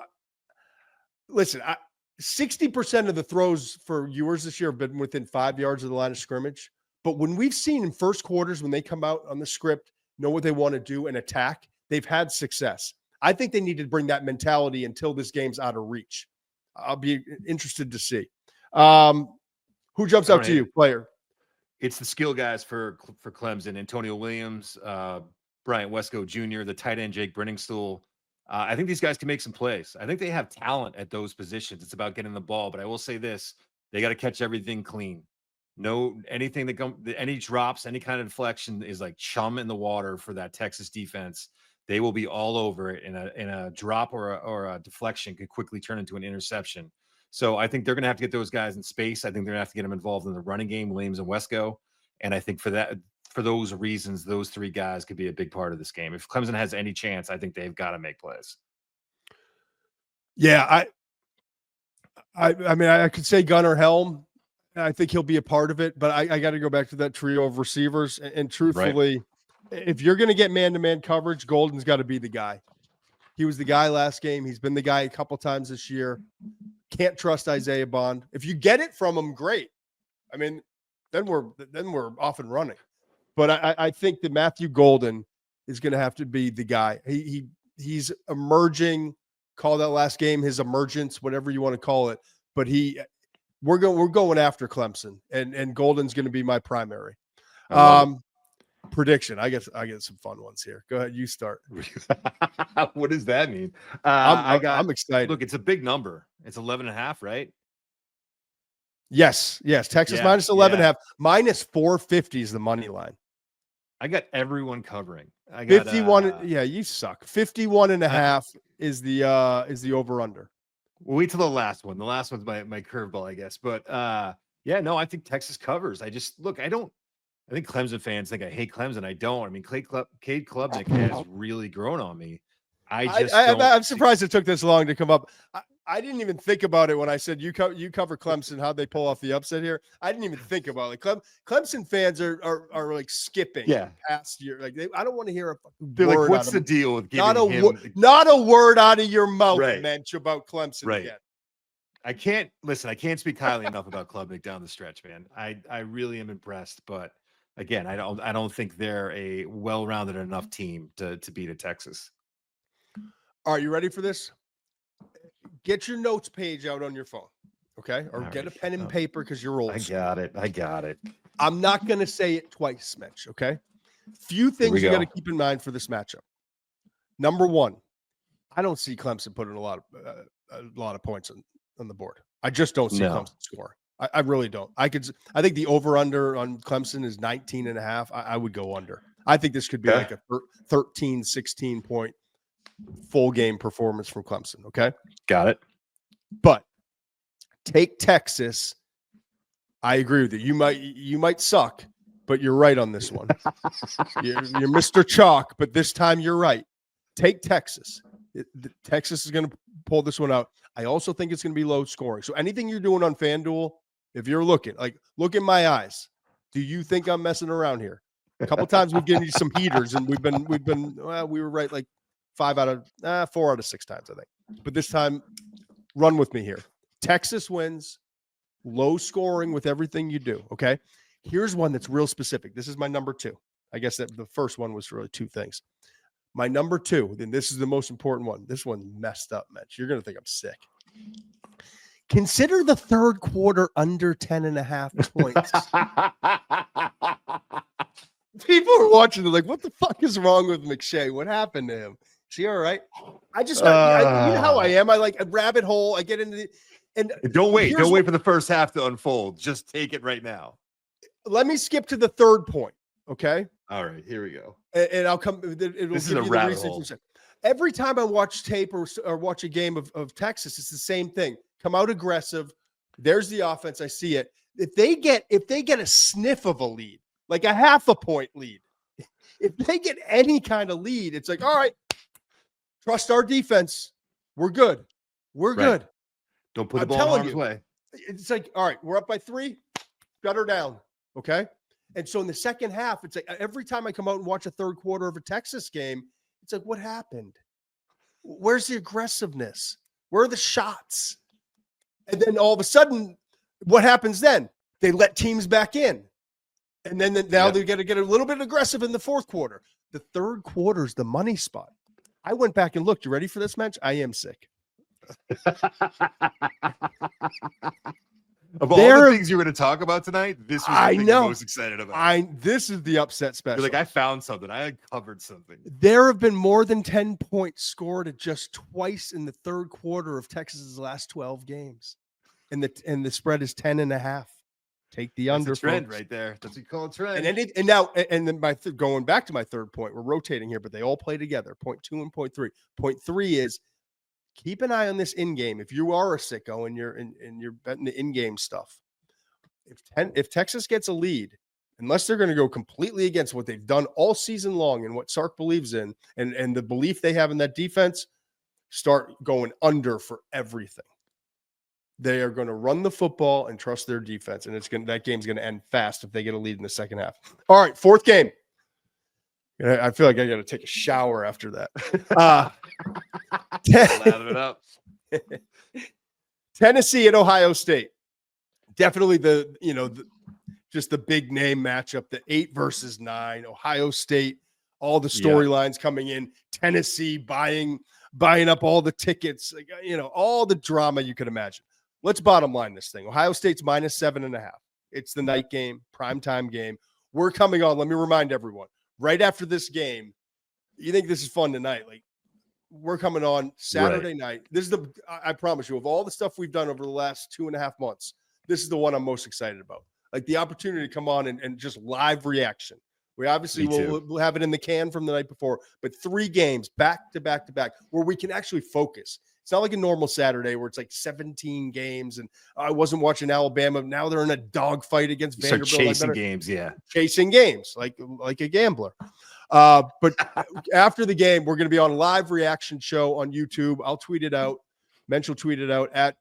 [SPEAKER 1] listen, 60% of the throws for yours this year have been within 5 yards of the line of scrimmage. But when we've seen in first quarters, when they come out on the script, know what they want to do and attack, they've had success. I think they need to bring that mentality until this game's out of reach. I'll be interested to see. Who jumps out to you, player?
[SPEAKER 2] It's the skill guys for Clemson. Antonio Williams, Bryant Wesco Jr., the tight end Jake Brenningstool. I think these guys can make some plays. I think they have talent at those positions. It's about getting the ball. But I will say this: they got to catch everything clean. Any drops, any kind of deflection is like chum in the water for that Texas defense. They will be all over it, in a drop or a deflection could quickly turn into an interception. So I think they're going to have to get those guys in space. I think they're going to have to get them involved in the running game, Williams and Wesco. And I think for those reasons, those 3 guys could be a big part of this game. If Clemson has any chance, I think they've got to make plays.
[SPEAKER 1] Yeah, I mean, I could say Gunnar Helm. I think he'll be a part of it, but I got to go back to that trio of receivers. And truthfully, if you're going to get man-to-man coverage, Golden's got to be the guy. He was the guy last game. He's been the guy a couple times this year. Can't trust Isaiah Bond. If you get it from him, great. I mean, then we're off and running. But I think that Matthew Golden is going to have to be the guy. He's emerging. Call that last game his emergence, whatever you want to call it. But we're going after Clemson, and Golden's going to be my primary. Prediction. I get some fun ones here. Go ahead, you start.
[SPEAKER 2] What does that mean?
[SPEAKER 1] I'm excited.
[SPEAKER 2] Look, it's a big number. It's 11.5, right?
[SPEAKER 1] Yes. Texas minus 11.5. Minus 450 is the money line.
[SPEAKER 2] I got everyone covering. I
[SPEAKER 1] got 51. Yeah, you suck. 51.5 is the over under.
[SPEAKER 2] We'll wait till the last one. The last one's my curveball, I guess. But I think Texas covers. I think Clemson fans think I hate Clemson. I don't. I mean, Cade Klubnik has really grown on me. I'm surprised it took this long to come up. I didn't even think about it when I said you cover Clemson. How'd they pull off the upset here? I didn't even think about it. Clemson fans are like skipping past year. Like I don't want to hear a word. Like, what's the deal with giving
[SPEAKER 1] not a word out of your mouth, Mensch, about Clemson yet.
[SPEAKER 2] I can't speak highly enough about Klubnik down the stretch, man. I really am impressed, but again, I don't think they're a well-rounded enough team to beat a Texas.
[SPEAKER 1] All right, you ready for this? Get your notes page out on your phone, okay? Or get a pen and paper because you're old.
[SPEAKER 2] I got it.
[SPEAKER 1] I'm not going to say it twice, Mitch, okay? Few things you got to keep in mind for this matchup. Number one, I don't see Clemson putting a lot of points on the board. I just don't see Clemson score. I really don't. I think the over-under on Clemson is 19.5. I would go under. I think this could be like a 13, 16 point full game performance from Clemson. Okay.
[SPEAKER 2] Got it.
[SPEAKER 1] But take Texas. I agree with you. You might suck, but you're right on this one. you're Mr. Chalk, but this time you're right. Take Texas. Texas is going to pull this one out. I also think it's going to be low scoring. So anything you're doing on FanDuel, if you're looking, look in my eyes. Do you think I'm messing around here? A couple times we've given you some heaters, and we were right like 4 out of 6 times, I think. But this time, run with me here. Texas wins, low scoring with everything you do, okay? Here's one that's real specific. This is my number 2. I guess that the first one was really 2 things. My number 2, then this is the most important one. This one messed up, Mitch. You're going to think I'm sick. Consider the third quarter under 10.5 points. People are watching. They're like, what the fuck is wrong with McShay? What happened to him? Is he all right? You know how I am. I like a rabbit hole. I get into And
[SPEAKER 2] don't wait for the first half to unfold. Just take it right now.
[SPEAKER 1] Let me skip to the third point. Okay.
[SPEAKER 2] All right, here we go.
[SPEAKER 1] And I'll come.
[SPEAKER 2] This is a rabbit hole.
[SPEAKER 1] Every time I watch tape or watch a game of Texas, it's the same thing. Come out aggressive. There's the offense. I see it. If they get a sniff of a lead, like a half a point lead, if they get any kind of lead, it's like, all right, trust our defense. We're good. We're good.
[SPEAKER 2] Don't put the ball in harm's way.
[SPEAKER 1] It's like, all right, we're up by 3. Shut her down. Okay. And so in the second half, it's like every time I come out and watch a third quarter of a Texas game, it's like, what happened? Where's the aggressiveness? Where are the shots? And then all of a sudden, what happens then? They let teams back in. And then now they got to get a little bit aggressive in the fourth quarter. The third quarter is the money spot. I went back and looked. You ready for this match? I am sick.
[SPEAKER 2] Of all the things you were going to talk about tonight, this was the thing I'm most excited about.
[SPEAKER 1] This is the upset special.
[SPEAKER 2] You're like, I found something. I uncovered something.
[SPEAKER 1] There have been more than 10 points scored at just twice in the third quarter of Texas's last 12 games. And the spread is 10.5. Take the under.
[SPEAKER 2] That's a trend
[SPEAKER 1] folks.
[SPEAKER 2] right there. That's what you call a trend.
[SPEAKER 1] And then going back to my third point, we're rotating here, but they all play together. Point 2 and point 3. Point 3 is keep an eye on this in-game. If you are a sicko and you're betting the in-game stuff, if Texas gets a lead, unless they're going to go completely against what they've done all season long and what Sark believes in and the belief they have in that defense, start going under for everything. They are going to run the football and trust their defense, and that game's going to end fast if they get a lead in the second half. All right, fourth game. I feel like I got to take a shower after that.
[SPEAKER 2] Lather it up.
[SPEAKER 1] Tennessee at Ohio State. Definitely just the big name matchup, the 8 versus 9. Ohio State, all the storylines coming in. Tennessee buying up all the tickets, all the drama you could imagine. Let's bottom line this thing. Ohio State's minus 7.5. It's the night game, primetime game. We're coming on. Let me remind everyone. Right after this game, you think this is fun tonight? Like, we're coming on Saturday night. This is I promise you, of all the stuff we've done over the last 2.5 months, this is the one I'm most excited about. Like the opportunity to come on and just live reaction. We obviously we'll have it in the can from the night before, but 3 games back to back to back where we can actually focus. It's not like a normal Saturday where it's like 17 games and I wasn't watching Alabama. Now they're in a dogfight against Vanderbilt.
[SPEAKER 2] Chasing games,
[SPEAKER 1] chasing games like a gambler. But after the game, we're going to be on a live reaction show on YouTube. I'll tweet it out. Mensch will tweet it out at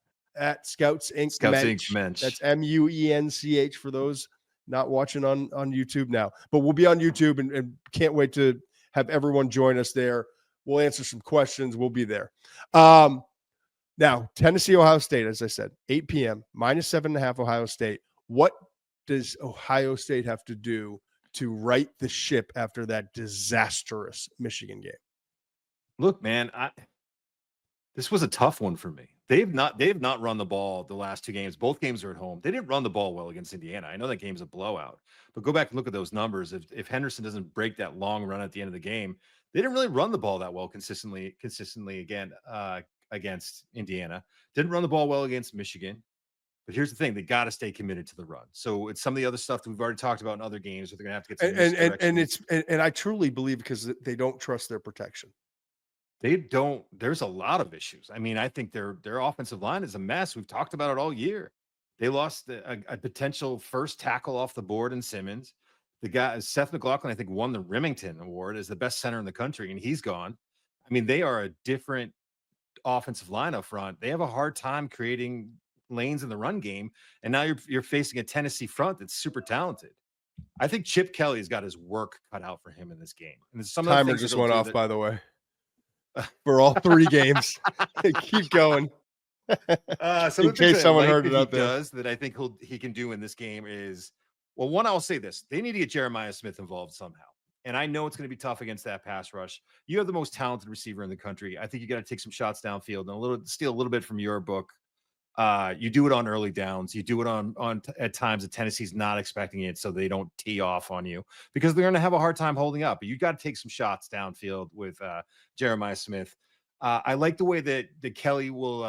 [SPEAKER 1] Scouts Inc. Mensch. That's Muench for those not watching on YouTube now. But we'll be on YouTube and can't wait to have everyone join us there. We'll answer some questions. We'll be there. Now, Tennessee, Ohio State, as I said, 8 p.m., minus 7.5 Ohio State. What does Ohio State have to do to right the ship after that disastrous Michigan game?
[SPEAKER 2] Look, man, this was a tough one for me. They've not run the ball the last 2 games. Both games are at home. They didn't run the ball well against Indiana. I know that game's a blowout, but go back and look at those numbers. If Henderson doesn't break that long run at the end of the game, they didn't really run the ball that well consistently again against Indiana. Didn't run the ball well against Michigan. But here's the thing: they got to stay committed to the run. So it's some of the other stuff that we've already talked about in other games. Where they're going to have to get some
[SPEAKER 1] and I truly believe because they don't trust their protection.
[SPEAKER 2] They don't. There's a lot of issues. I mean, I think their offensive line is a mess. We've talked about it all year. They lost a potential first tackle off the board in Simmons. The guy, Seth McLaughlin, I think, won the Remington Award as the best center in the country, and he's gone. I mean, they are a different offensive line up front. They have a hard time creating lanes in the run game, and now you're facing a Tennessee front that's super talented. I think Chip Kelly's got his work cut out for him in this game. And some
[SPEAKER 1] timer just went off, by the way, for all 3 games. Keep going. In case someone heard it out there.
[SPEAKER 2] That I think he can do in this game is, well, one, I'll say this: they need to get Jeremiah Smith involved somehow. And I know it's going to be tough against that pass rush. You have the most talented receiver in the country. I think you got to take some shots downfield and steal a little bit from your book. You do it on early downs. You do it on at times that Tennessee's not expecting it, so they don't tee off on you because they're going to have a hard time holding up. But you got to take some shots downfield with Jeremiah Smith. I like the way that Kelly will,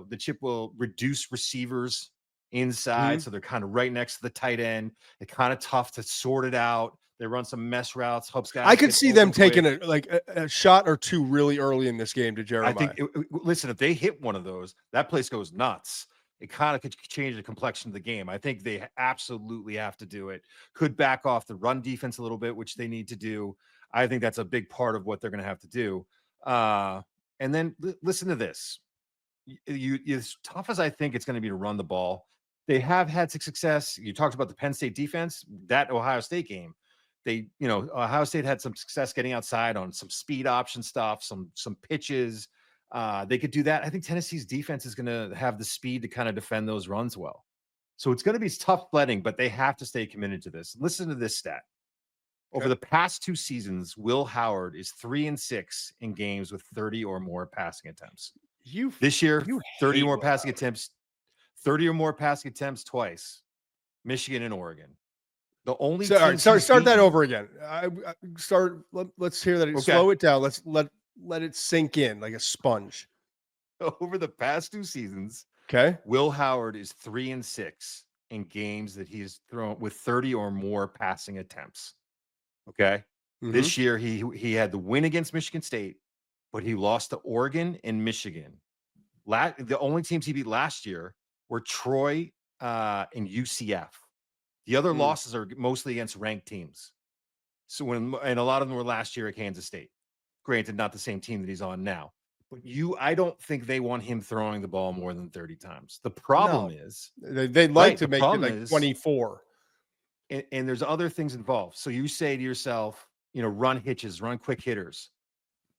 [SPEAKER 2] the chip will reduce receivers inside. So they're kind of right next to the tight end. They're kind of tough to sort it out. They run some mesh routes, helps guys.
[SPEAKER 1] I could
[SPEAKER 2] get
[SPEAKER 1] see
[SPEAKER 2] open
[SPEAKER 1] them taking
[SPEAKER 2] quick.
[SPEAKER 1] a shot or two really early in this game to
[SPEAKER 2] I
[SPEAKER 1] Jeremiah.
[SPEAKER 2] think, listen, if they hit one of those, that place goes nuts. It kind of could change the complexion of the game. I think they absolutely have to do it. Could back off the run defense a little bit, which they need to do. I think that's a big part of what they're going to have to do. And then listen to this. You as tough as I think it's going to be to run the ball, they have had success. You talked about the Penn State defense, that Ohio State game. Ohio State had some success getting outside on some speed option stuff, some pitches. They could do that. I think Tennessee's defense is going to have the speed to kind of defend those runs well. So it's going to be tough sledding, but they have to stay committed to this. Listen to this stat. Over the past 2 seasons, Will Howard is 3-6 in games with 30 or more passing attempts. This year, 30 more passing attempts, 30 or more passing attempts twice. Michigan and Oregon. The only
[SPEAKER 1] start that over again. Let's hear that.
[SPEAKER 2] Okay.
[SPEAKER 1] Slow it down. Let's let it sink in like a sponge.
[SPEAKER 2] Over the past 2 seasons,
[SPEAKER 1] okay,
[SPEAKER 2] Will Howard is 3-6 in games that he's thrown with 30 or more passing attempts. Okay. This year he had the win against Michigan State, but he lost to Oregon and Michigan. The only teams he beat last year were Troy and UCF. The other losses are mostly against ranked teams. And a lot of them were last year at Kansas State. Granted, not the same team that he's on now. But I don't think they want him throwing the ball more than 30 times. The problem is
[SPEAKER 1] they'd like to make it like 24.
[SPEAKER 2] And there's other things involved. So you say to yourself, run hitches, run quick hitters.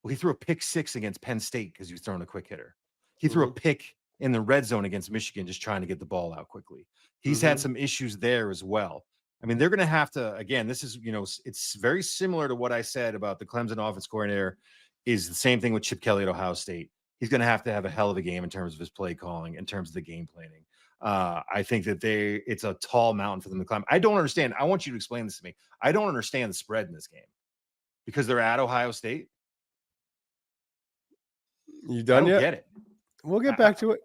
[SPEAKER 2] Well, he threw a pick 6 against Penn State because he was throwing a quick hitter. He threw a pick in the red zone against Michigan, just trying to get the ball out quickly. He's had some issues there as well. I mean, they're going to have to, again, this is, it's very similar to what I said about the Clemson offense coordinator. Is the same thing with Chip Kelly at Ohio State. He's going to have a hell of a game in terms of his play calling, in terms of the game planning. I think that it's a tall mountain for them to climb. I don't understand. I want you to explain this to me. I don't understand the spread in this game because they're at Ohio State.
[SPEAKER 1] You done yet?
[SPEAKER 2] Get it.
[SPEAKER 1] We'll get back to it.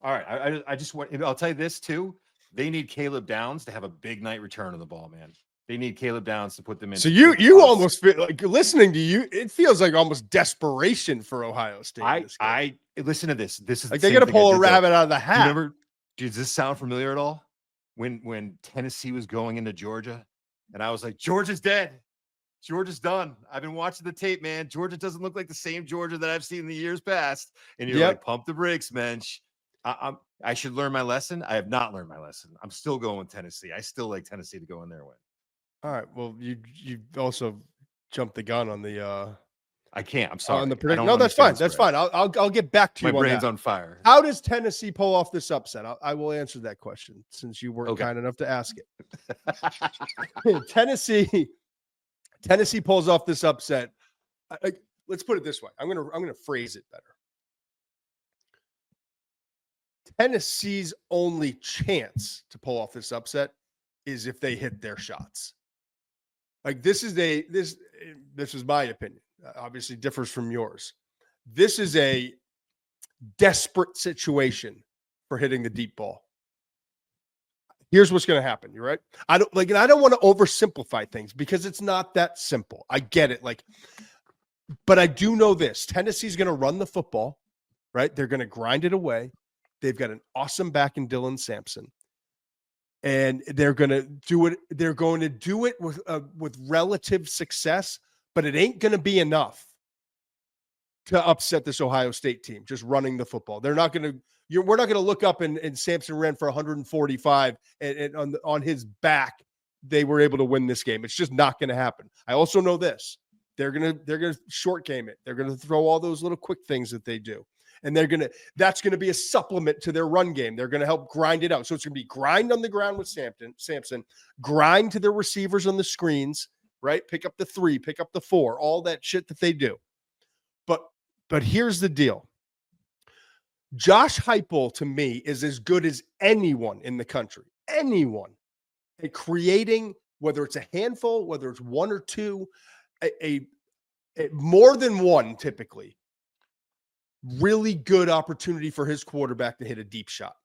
[SPEAKER 2] All right. I just want, I'll tell you this too. They need Caleb Downs to have a big night return on the ball, man. They need Caleb Downs to put them in.
[SPEAKER 1] So you almost feel like listening to you. It feels like almost desperation for Ohio State.
[SPEAKER 2] I listen to this. This is
[SPEAKER 1] like they got to pull a rabbit out of the hat.
[SPEAKER 2] Remember, does this sound familiar at all? When Tennessee was going into Georgia, and I was like, Georgia's dead. Georgia's done. I've been watching the tape, man. Georgia doesn't look like the same Georgia that I've seen in the years past. And you're like, pump the brakes, Muench. I should learn my lesson. I have not learned my lesson. I'm still going with Tennessee. I still like Tennessee to go in there and win.
[SPEAKER 1] All right. Well, you also jumped the gun on the.
[SPEAKER 2] I can't. I'm sorry.
[SPEAKER 1] On the prediction. No, that's fine. That's fine. I'll get back to you.
[SPEAKER 2] My brain's on fire.
[SPEAKER 1] How does Tennessee pull off this upset? I will answer that question since you weren't kind enough to ask it. Tennessee pulls off this upset. Let's put it this way. I'm gonna phrase it better. Tennessee's only chance to pull off this upset is if they hit their shots. Like this is my opinion. Obviously differs from yours. This is a desperate situation for hitting the deep ball. Here's what's going to happen. You're right. I don't want to oversimplify things because it's not that simple. I get it. But I do know this. Tennessee's going to run the football, right? They're going to grind it away. They've got an awesome back in Dylan Sampson. And they're going to do it. They're going to do it with relative success, but it ain't going to be enough to upset this Ohio State team. Just running the football. They're not going to. We're not going to look up and Sampson ran for 145 and on his back they were able to win this game. It's just not going to happen. I also know this. They're going to short game it. They're going to throw all those little quick things that they do. And that's going to be a supplement to their run game. They're going to help grind it out. So it's going to be grind on the ground with Sampson, grind to their receivers on the screens, right? Pick up the 3, pick up the 4, all that shit that they do. But here's the deal. Josh Heupel, to me, is as good as anyone in the country. Anyone at creating, whether it's a handful, whether it's 1 or 2, a more than one typically, Really good opportunity for his quarterback to hit a deep shot.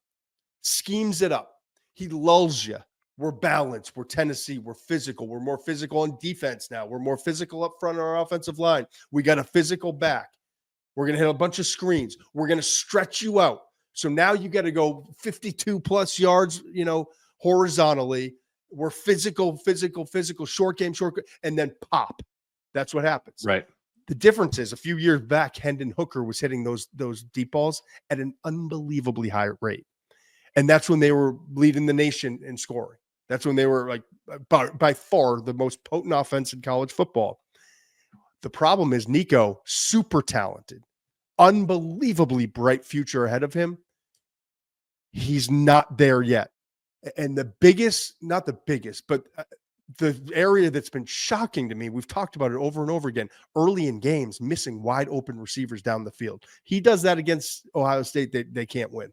[SPEAKER 1] Schemes it up. He lulls you. We're balanced. We're Tennessee. We're physical. We're more physical on defense now. We're more physical up front on our offensive line. We got a physical back. We're going to hit a bunch of screens. We're going to stretch you out. So now you got to go 52 plus yards, horizontally. We're physical, short game, and then pop. That's what happens.
[SPEAKER 2] Right.
[SPEAKER 1] The difference is a few years back, Hendon Hooker was hitting those deep balls at an unbelievably high rate. And that's when they were leading the nation in scoring. That's when they were like by far the most potent offense in college football. The problem is Nico, super talented, unbelievably bright future ahead of him. He's not there yet. And the biggest, not the biggest, but the area that's been shocking to me, we've talked about it over and over again, early in games, missing wide open receivers down the field. He does that against Ohio State. They can't win.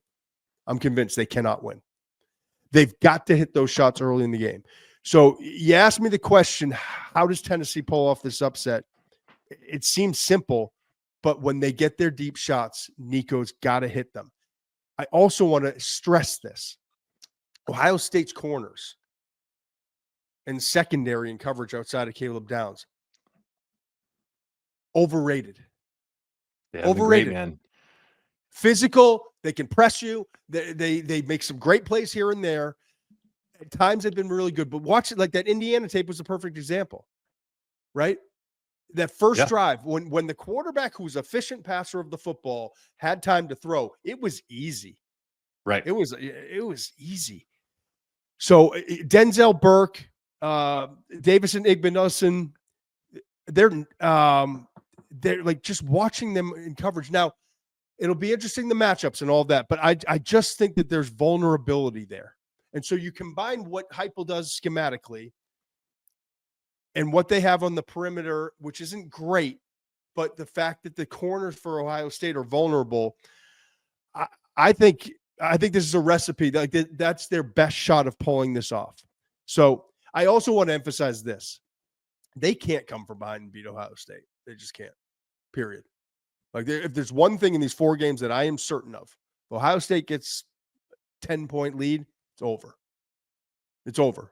[SPEAKER 1] I'm convinced they cannot win. They've got to hit those shots early in the game. So you asked me the question, how does Tennessee pull off this upset? It seems simple, but when they get their deep shots, Nico's got to hit them. I also want to stress this. Ohio State's corners and secondary and coverage outside of Caleb Downs, overrated. Overrated,
[SPEAKER 2] great, man.
[SPEAKER 1] Physical, they can press you. They make some great plays here and there. At times they've been really good, but watch it, like that Indiana tape was a perfect example, right? That first drive, when the quarterback, who's efficient passer of the football, had time to throw, it was easy.
[SPEAKER 2] Right.
[SPEAKER 1] It was easy. So Denzel Burke, Davison Igbinosun, they're like just watching them in coverage. Now, it'll be interesting, the matchups and all that, but I just think that there's vulnerability there. And so you combine what Heupel does schematically and what they have on the perimeter, which isn't great, but the fact that the corners for Ohio State are vulnerable, I think this is a recipe. That's their best shot of pulling this off. So I also want to emphasize this. They can't come from behind and beat Ohio State. They just can't, period. Like if there's one thing in these 4 games that I am certain of, if Ohio State gets 10-point lead, it's over. It's over.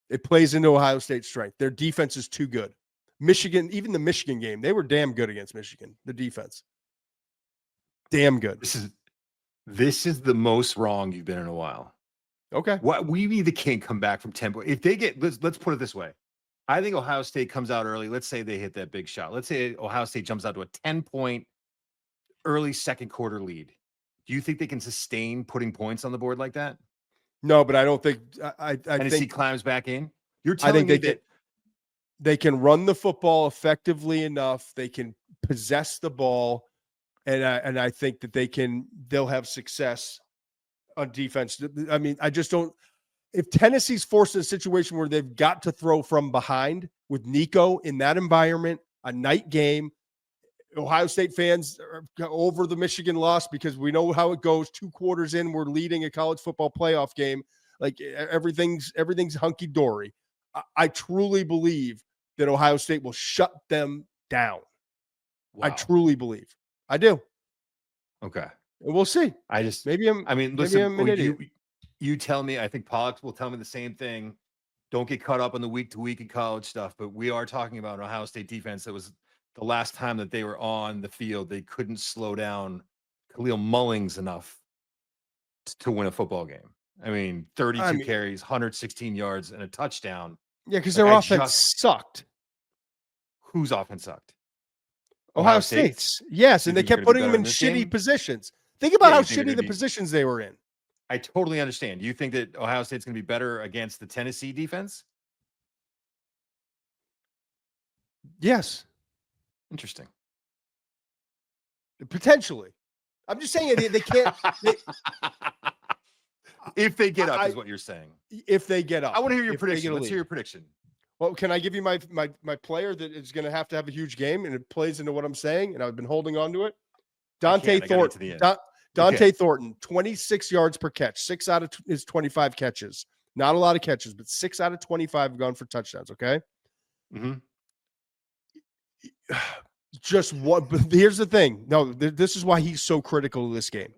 [SPEAKER 1] It plays into Ohio State's strength. Their defense is too good. Michigan, even the Michigan game, they were damn good against Michigan, the defense. Damn good.
[SPEAKER 2] This is the most wrong you've been in a while.
[SPEAKER 1] Okay.
[SPEAKER 2] What we either can't come back from 10 points. If they get, let's put it this way. I think Ohio State comes out early. Let's say they hit that big shot. Let's say Ohio State jumps out to a 10-point early second quarter lead. Do you think they can sustain putting points on the board like that?
[SPEAKER 1] No, but I don't think I
[SPEAKER 2] Tennessee
[SPEAKER 1] think
[SPEAKER 2] climbs back in. You're telling me that
[SPEAKER 1] they can run the football effectively enough. They can possess the ball, and I think that they'll have success on defense. I mean, I just don't. If Tennessee's forced in a situation where they've got to throw from behind with Nico in that environment, a night game, Ohio State fans are over the Michigan loss because we know how it goes. 2 quarters in, we're leading a college football playoff game. Like everything's hunky-dory. I truly believe that Ohio State will shut them down. Wow. I truly believe. I do.
[SPEAKER 2] Okay.
[SPEAKER 1] And we'll see.
[SPEAKER 2] Listen, you tell me, I think Pollux will tell me the same thing. Don't get caught up on the week-to-week and college stuff, but we are talking about an Ohio State defense that was the last time that they were on the field, they couldn't slow down Khalil Mullings enough to win a football game. I mean, 32 carries, 116 yards, and a touchdown.
[SPEAKER 1] Yeah, because their offense sucked.
[SPEAKER 2] Whose offense sucked?
[SPEAKER 1] Ohio State's. Yes, and they kept putting them in shitty positions. Think about how shitty the positions they were in.
[SPEAKER 2] I totally understand. Do you think that Ohio State's going to be better against the Tennessee defense?
[SPEAKER 1] Yes.
[SPEAKER 2] Interesting.
[SPEAKER 1] Potentially. I'm just saying they can't.
[SPEAKER 2] If they get up, is what you're saying.
[SPEAKER 1] If they get up.
[SPEAKER 2] I want to hear your prediction. Let's hear your prediction.
[SPEAKER 1] Well, can I give you my player that is going to have a huge game, and it plays into what I'm saying, and I've been holding on to it? Dante Thornton. Dante Thornton, 26 yards per catch, 6 out of his 25 catches. Not a lot of catches, but 6 out of 25 have gone for touchdowns, okay?
[SPEAKER 2] Mm-hmm.
[SPEAKER 1] just what, but here's the thing. No, this is why he's so critical of this game.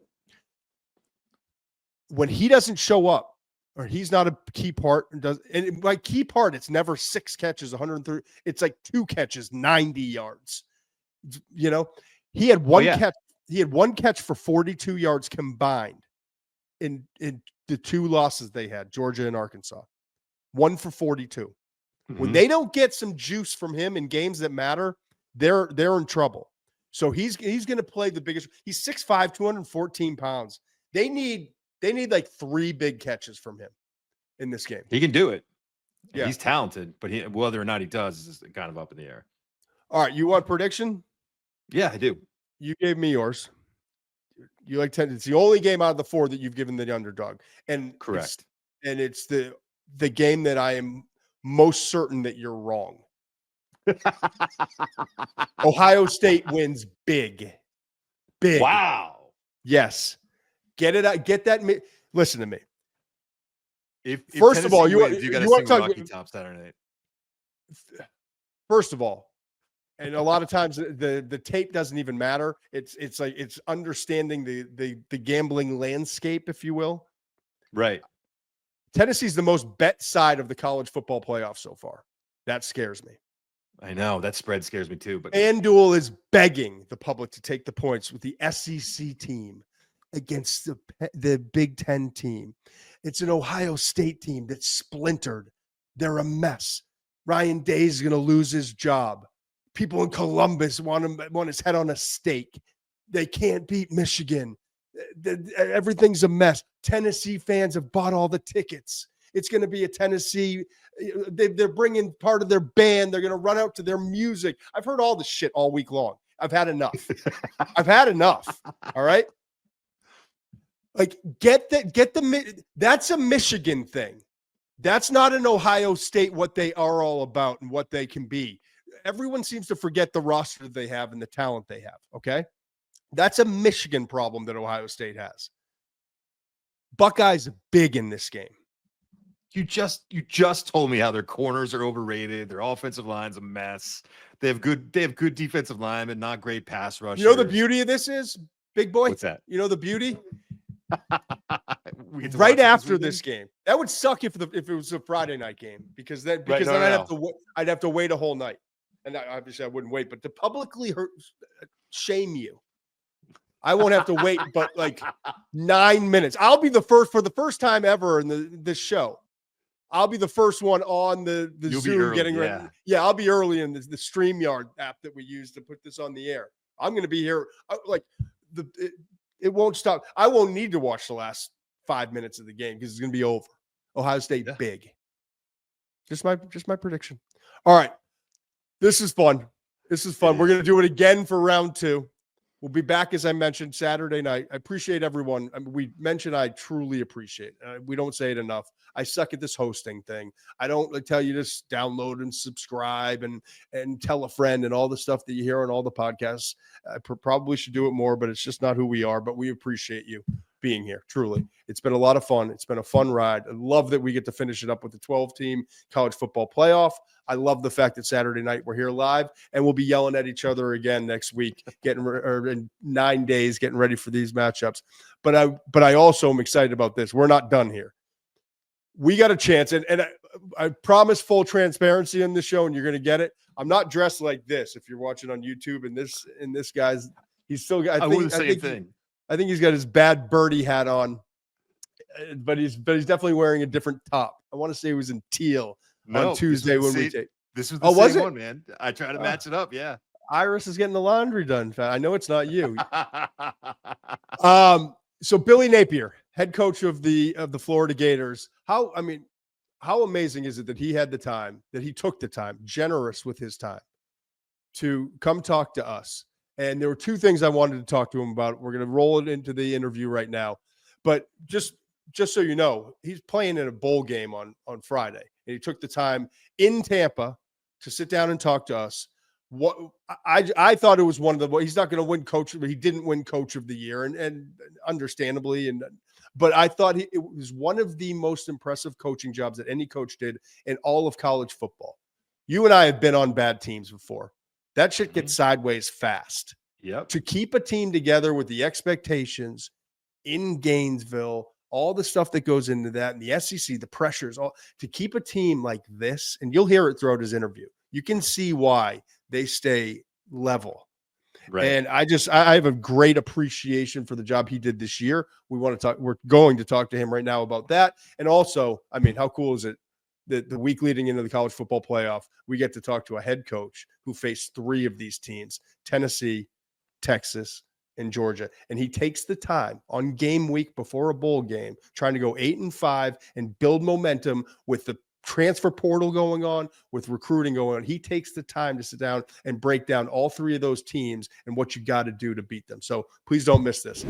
[SPEAKER 1] When he doesn't show up or he's not a key part, and by key part, it's never 6 catches, 130. It's like 2 catches, 90 yards. You know, he had one catch. He had 1 catch for 42 yards combined in the 2 losses they had, Georgia and Arkansas. 1 for 42. Mm-hmm. When they don't get some juice from him in games that matter, they're in trouble. So he's going to play the biggest. He's 6'5", 214 pounds. They need like 3 big catches from him in this game.
[SPEAKER 2] He can do it. Yeah. He's talented, but whether or not he does is kind of up in the air.
[SPEAKER 1] All right, you want prediction?
[SPEAKER 2] Yeah, I do.
[SPEAKER 1] You gave me yours. You like 10. It's the only game out of the 4 that you've given the underdog. And
[SPEAKER 2] correct.
[SPEAKER 1] It's the game that I am most certain that you're wrong. Ohio State wins big. Big.
[SPEAKER 2] Wow.
[SPEAKER 1] Yes. Get it out. Get that. Listen to me.
[SPEAKER 2] If
[SPEAKER 1] first of all, you
[SPEAKER 2] got to sing Rocky Top Saturday night.
[SPEAKER 1] First of all, and a lot of times the tape doesn't even matter. It's like it's understanding the gambling landscape, if you will.
[SPEAKER 2] Right.
[SPEAKER 1] Tennessee's the most bet side of the college football playoff so far. That scares me.
[SPEAKER 2] I know that spread scares me too. But
[SPEAKER 1] FanDuel is begging the public to take the points with the SEC team against the Big Ten team. It's an Ohio State team that's splintered. They're a mess. Ryan Day's going to lose his job. People in Columbus want his head on a stake. They can't beat Michigan. Everything's a mess. Tennessee fans have bought all the tickets. It's going to be a Tennessee. They're bringing part of their band. They're going to run out to their music. I've heard all this shit all week long. I've had enough. I've had enough. All right. Like that's a Michigan thing. That's not an Ohio State, what they are all about and what they can be. Everyone seems to forget the roster they have and the talent they have. Okay. That's a Michigan problem that Ohio State has. Buckeyes are big in this game.
[SPEAKER 2] You just told me how their corners are overrated. Their offensive line's a mess. They have good defensive linemen, not great pass rushers.
[SPEAKER 1] You know the beauty of this is, big boy?
[SPEAKER 2] What's that?
[SPEAKER 1] You know the beauty? Right after this game. That would suck if it was a Friday night game because then I'd have to wait a whole night. And obviously I wouldn't wait, but to publicly shame you. I won't have to wait but like 9 minutes. I'll be the first for the first time ever in this show. I'll be the first one on the Zoom getting ready. Yeah, I'll be early in the StreamYard app that we use to put this on the air. I'm going to be here. It won't stop. I won't need to watch the last 5 minutes of the game because it's going to be over. Ohio State big. Just my prediction. All right. This is fun. We're going to do it again for round 2. We'll be back, as I mentioned, Saturday night. I appreciate everyone. I mean, we mentioned I truly appreciate it. We don't say it enough. I suck at this hosting thing. I don't tell you to download and subscribe and tell a friend and all the stuff that you hear on all the podcasts. I probably should do it more, but it's just not who we are. But we appreciate you being here, truly. It's been a lot of fun. It's been a fun ride. I love that we get to finish it up with the 12-team college football playoff. I love the fact that Saturday night we're here live and we'll be yelling at each other again next week, in 9 days, getting ready for these matchups. But I also am excited about this. We're not done here. We got a chance, and I promise full transparency in this show, and you're going to get it. I'm not dressed like this. If you're watching on YouTube, and this guy's, he's still got. I think he's got his Bad Birdie hat on, but he's definitely wearing a different top. I want to say he was in teal on Tuesday when we take.
[SPEAKER 2] This was the same one, man. I try to match it up. Yeah,
[SPEAKER 1] Iris is getting the laundry done. I know it's not you. So Billy Napier, head coach of the Florida Gators. How amazing is it that he had the time, that he took the time, generous with his time, to come talk to us. And there were 2 things I wanted to talk to him about. We're going to roll it into the interview right now. But just so you know, he's playing in a bowl game on Friday. And he took the time in Tampa to sit down and talk to us. What I thought it was one of the, he's not going to win coach, but he didn't win coach of the year, and understandably. But I thought it was one of the most impressive coaching jobs that any coach did in all of college football. You and I have been on bad teams before. that shit gets sideways fast.
[SPEAKER 2] Yep.
[SPEAKER 1] To keep a team together with the expectations in Gainesville, all the stuff that goes into that, and the SEC, the pressures, all to keep a team like this, and you'll hear it throughout his interview. You can see why they stay level.
[SPEAKER 2] Right.
[SPEAKER 1] And I have a great appreciation for the job he did this year. We're going to talk to him right now about that. And also, I mean, how cool is it that the week leading into the college football playoff, we get to talk to a head coach who faced 3 of these teams, Tennessee, Texas, and Georgia. And he takes the time on game week before a bowl game, trying to go 8-5 and build momentum with the transfer portal going on, with recruiting going on. He takes the time to sit down and break down all 3 of those teams and what you got to do to beat them. So please don't miss this.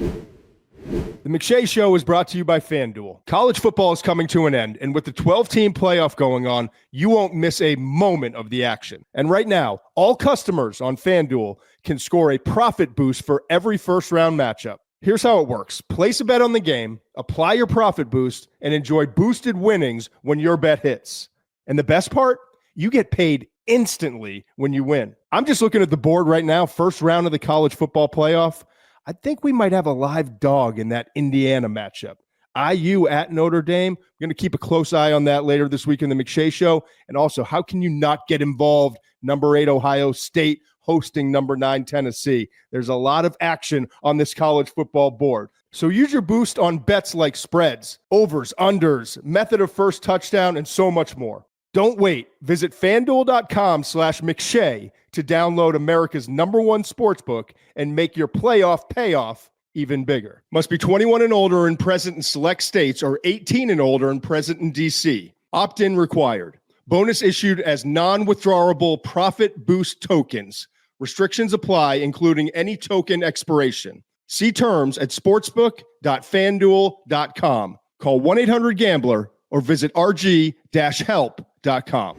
[SPEAKER 1] The McShay Show is brought to you by FanDuel. College football is coming to an end, and with the 12-team playoff going on, you won't miss a moment of the action. And right now, all customers on FanDuel can score a profit boost for every first-round matchup. Here's how it works. Place a bet on the game, apply your profit boost, and enjoy boosted winnings when your bet hits. And the best part? You get paid instantly when you win. I'm just looking at the board right now, first round of the college football playoff. I think we might have a live dog in that Indiana matchup. IU at Notre Dame. I'm going to keep a close eye on that later this week in the McShay Show. And also, how can you not get involved? Number 8 Ohio State hosting number 9 Tennessee. There's a lot of action on this college football board. So use your boost on bets like spreads, overs, unders, method of first touchdown, and so much more. Don't wait. Visit FanDuel.com/McShay to download America's #1 sportsbook and make your playoff payoff even bigger. Must be 21 and older and present in select states, or 18 and older and present in D.C. Opt-in required. Bonus issued as non-withdrawable profit boost tokens. Restrictions apply, including any token expiration. See terms at sportsbook.fanduel.com. Call 1-800-GAMBLER or visit rg-help.com.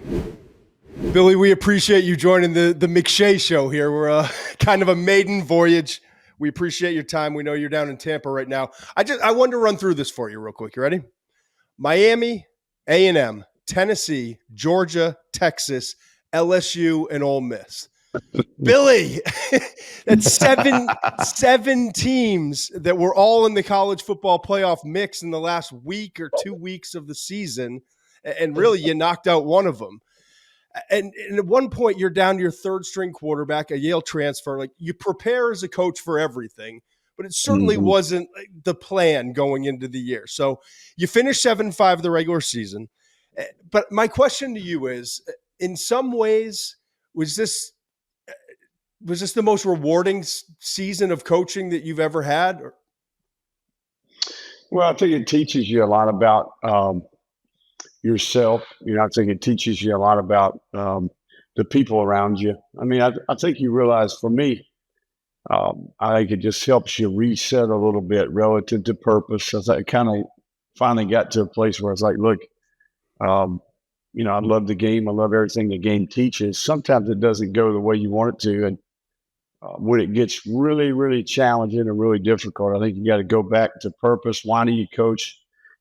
[SPEAKER 1] Billy, we appreciate you joining the McShay Show here. We're kind of a maiden voyage. We appreciate your time. We know you're down in Tampa right now. I wanted to run through this for you real quick. You ready? Miami, A&M, Tennessee, Georgia, Texas, LSU, and Ole Miss. Billy, that's seven teams that were all in the college football playoff mix in the last week or 2 weeks of the season. And really, you knocked out one of them. And at one point, you're down to your 3rd string quarterback, a Yale transfer. Like, you prepare as a coach for everything, but it certainly wasn't the plan going into the year. So you finished 7-5 the regular season. But my question to you is, in some ways, was this the most rewarding season of coaching that you've ever had?
[SPEAKER 3] Well, I think it teaches you a lot about yourself. I think it teaches you a lot about the people around you. I mean, I think you realize, for me, I think it just helps you reset a little bit relative to purpose. As I kind of finally got to a place where I was like, look, I love the game. I love everything the game teaches. Sometimes it doesn't go the way you want it to. And when it gets really, really challenging and really difficult, I think you got to go back to purpose. Why do you coach?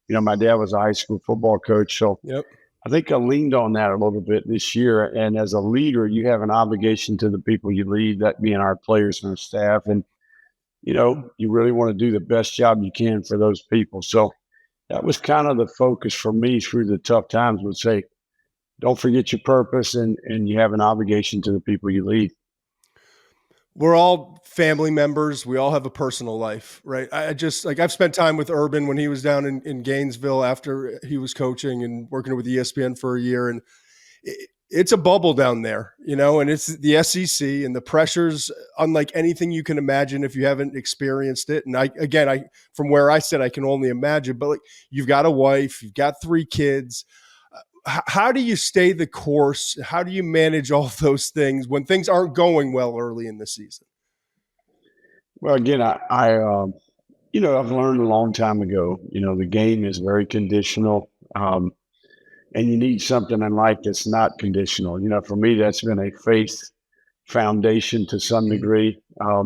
[SPEAKER 3] My dad was a high school football coach. So I think I leaned on that a little bit this year. And as a leader, you have an obligation to the people you lead, that being our players and our staff. And, you really want to do the best job you can for those people. So that was kind of the focus for me through the tough times, would say, don't forget your purpose, and you have an obligation to the people you lead.
[SPEAKER 1] We're all family members. We all have a personal life, right? I've spent time with Urban when he was down in Gainesville after he was coaching and working with ESPN for a year. And it's a bubble down there, and it's the SEC, and the pressure's unlike anything you can imagine if you haven't experienced it. And from where I sit, I can only imagine, but you've got a wife, you've got 3 kids. How do you stay the course? How do you manage all of those things when things aren't going well early in the season?
[SPEAKER 3] Well, again, I've learned a long time ago, the game is very conditional, and you need something in life that's not conditional. For me, that's been a faith foundation to some degree. I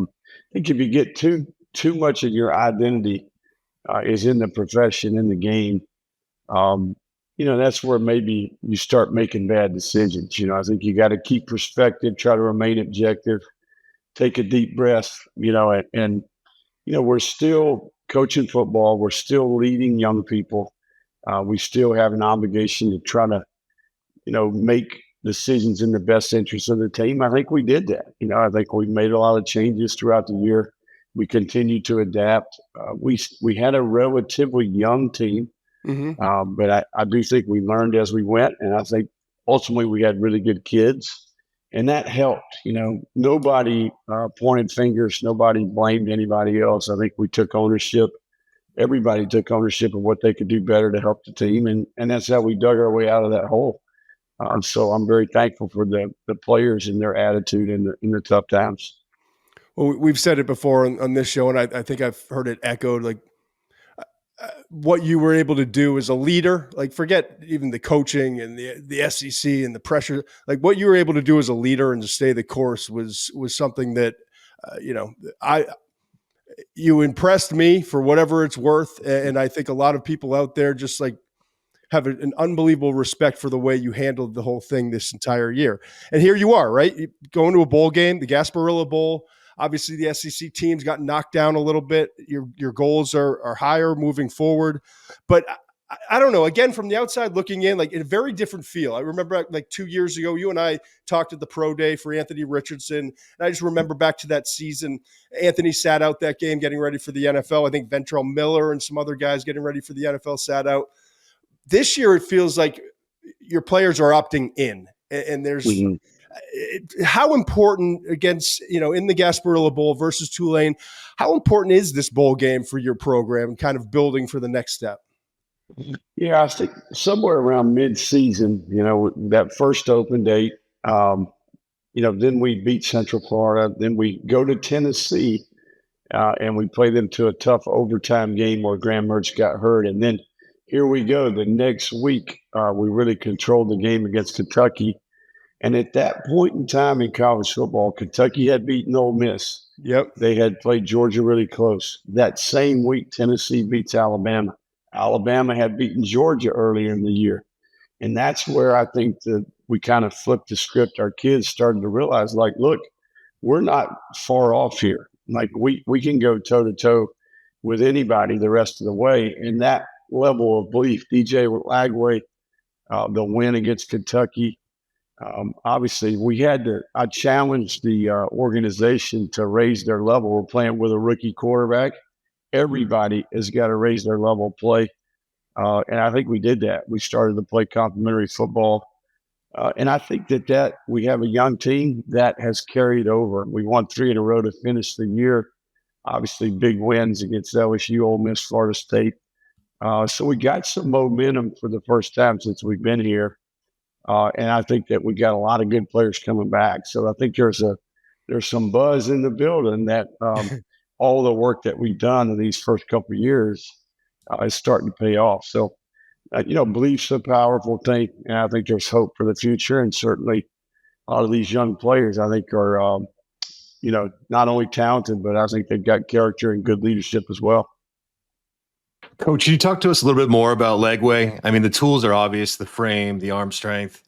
[SPEAKER 3] think if you get too much of your identity is in the profession, in the game, that's where maybe you start making bad decisions. I think you got to keep perspective, try to remain objective, take a deep breath, and we're still coaching football. We're still leading young people. We still have an obligation to try to, make decisions in the best interest of the team. I think we did that. I think we made a lot of changes throughout the year. We continue to adapt. We had a relatively young team, but I do think we learned as we went, and I think ultimately we had really good kids, and that helped. Nobody pointed fingers. Nobody blamed anybody else. I think we took ownership. Everybody took ownership of what they could do better to help the team, and that's how we dug our way out of that hole. So I'm very thankful for the players and their attitude in the tough times.
[SPEAKER 1] Well, we've said it before on this show, and I think I've heard it echoed, like what you were able to do as a leader, like forget even the coaching and the SEC and the pressure, like what you were able to do as a leader and to stay the course was something that, you impressed me for whatever it's worth. And I think a lot of people out there just like have an unbelievable respect for the way you handled the whole thing this entire year. And here you are, right? You going to a bowl game, the Gasparilla Bowl. Obviously, the SEC teams got knocked down a little bit. Your goals are higher moving forward. But I don't know. Again, from the outside looking in, like a very different feel. I remember like 2 years ago, you and I talked at the pro day for Anthony Richardson. And I just remember back to that season. Anthony sat out that game getting ready for the NFL. I think Ventrell Miller and some other guys getting ready for the NFL sat out. This year, it feels like your players are opting in, and there's how important against, in the Gasparilla Bowl versus Tulane, how important is this bowl game for your program kind of building for the next step?
[SPEAKER 3] Yeah, I think somewhere around mid-season, that first open date, then we beat Central Florida, then we go to Tennessee, and we play them to a tough overtime game where Graham Mertz got hurt, and then here we go. The next week, we really controlled the game against Kentucky. And at that point in time in college football, Kentucky had beaten Ole Miss.
[SPEAKER 1] Yep.
[SPEAKER 3] They had played Georgia really close. That same week, Tennessee beats Alabama. Alabama had beaten Georgia earlier in the year. And that's where I think that we kind of flipped the script. Our kids started to realize, like, look, we're not far off here. Like, we can go toe-to-toe with anybody the rest of the way. And that level of belief, DJ Lagway, the win against Kentucky. Obviously, I challenged the organization to raise their level. We're playing with a rookie quarterback. Everybody has got to raise their level of play. And I think we did that. We started to play complementary football. And I think that we have a young team that has carried over. We won 3 in a row to finish the year. Obviously, big wins against LSU, Ole Miss, Florida State. So we got some momentum for the first time since we've been here. And I think that we got a lot of good players coming back. So I think there's some buzz in the building that all the work that we've done in these first couple of years is starting to pay off. So, belief's a powerful thing. And I think there's hope for the future. And certainly a lot of these young players, I think, are, not only talented, but I think they've got character and good leadership as well.
[SPEAKER 2] Coach, can you talk to us a little bit more about Lagway? I mean, the tools are obvious, the frame, the arm strength.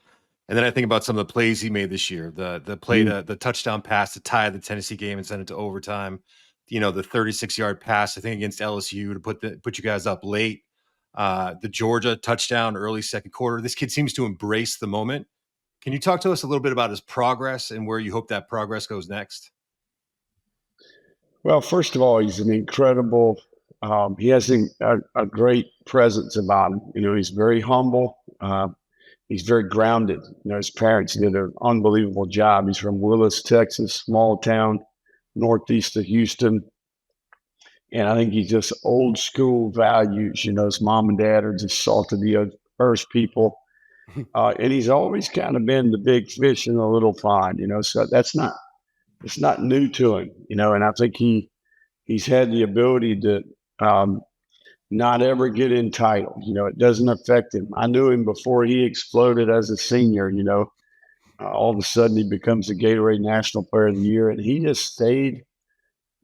[SPEAKER 2] And then I think about some of the plays he made this year, the play, the touchdown pass to tie the Tennessee game and send it to overtime, the 36-yard pass, I think, against LSU to put you guys up late, the Georgia touchdown early second quarter. This kid seems to embrace the moment. Can you talk to us a little bit about his progress and where you hope that progress goes next?
[SPEAKER 3] Well, first of all, he's an incredible he has a great presence about him. He's very humble. He's very grounded. His parents did an unbelievable job. He's from Willis, Texas, small town, northeast of Houston. And I think he's just old school values. His mom and dad are just salt of the earth people. And he's always kind of been the big fish in the little pond, so it's not new to him, and I think he's had the ability to not ever get entitled. It doesn't affect him. I knew him before he exploded as a senior. All of a sudden he becomes the Gatorade National Player of the Year, and he just stayed.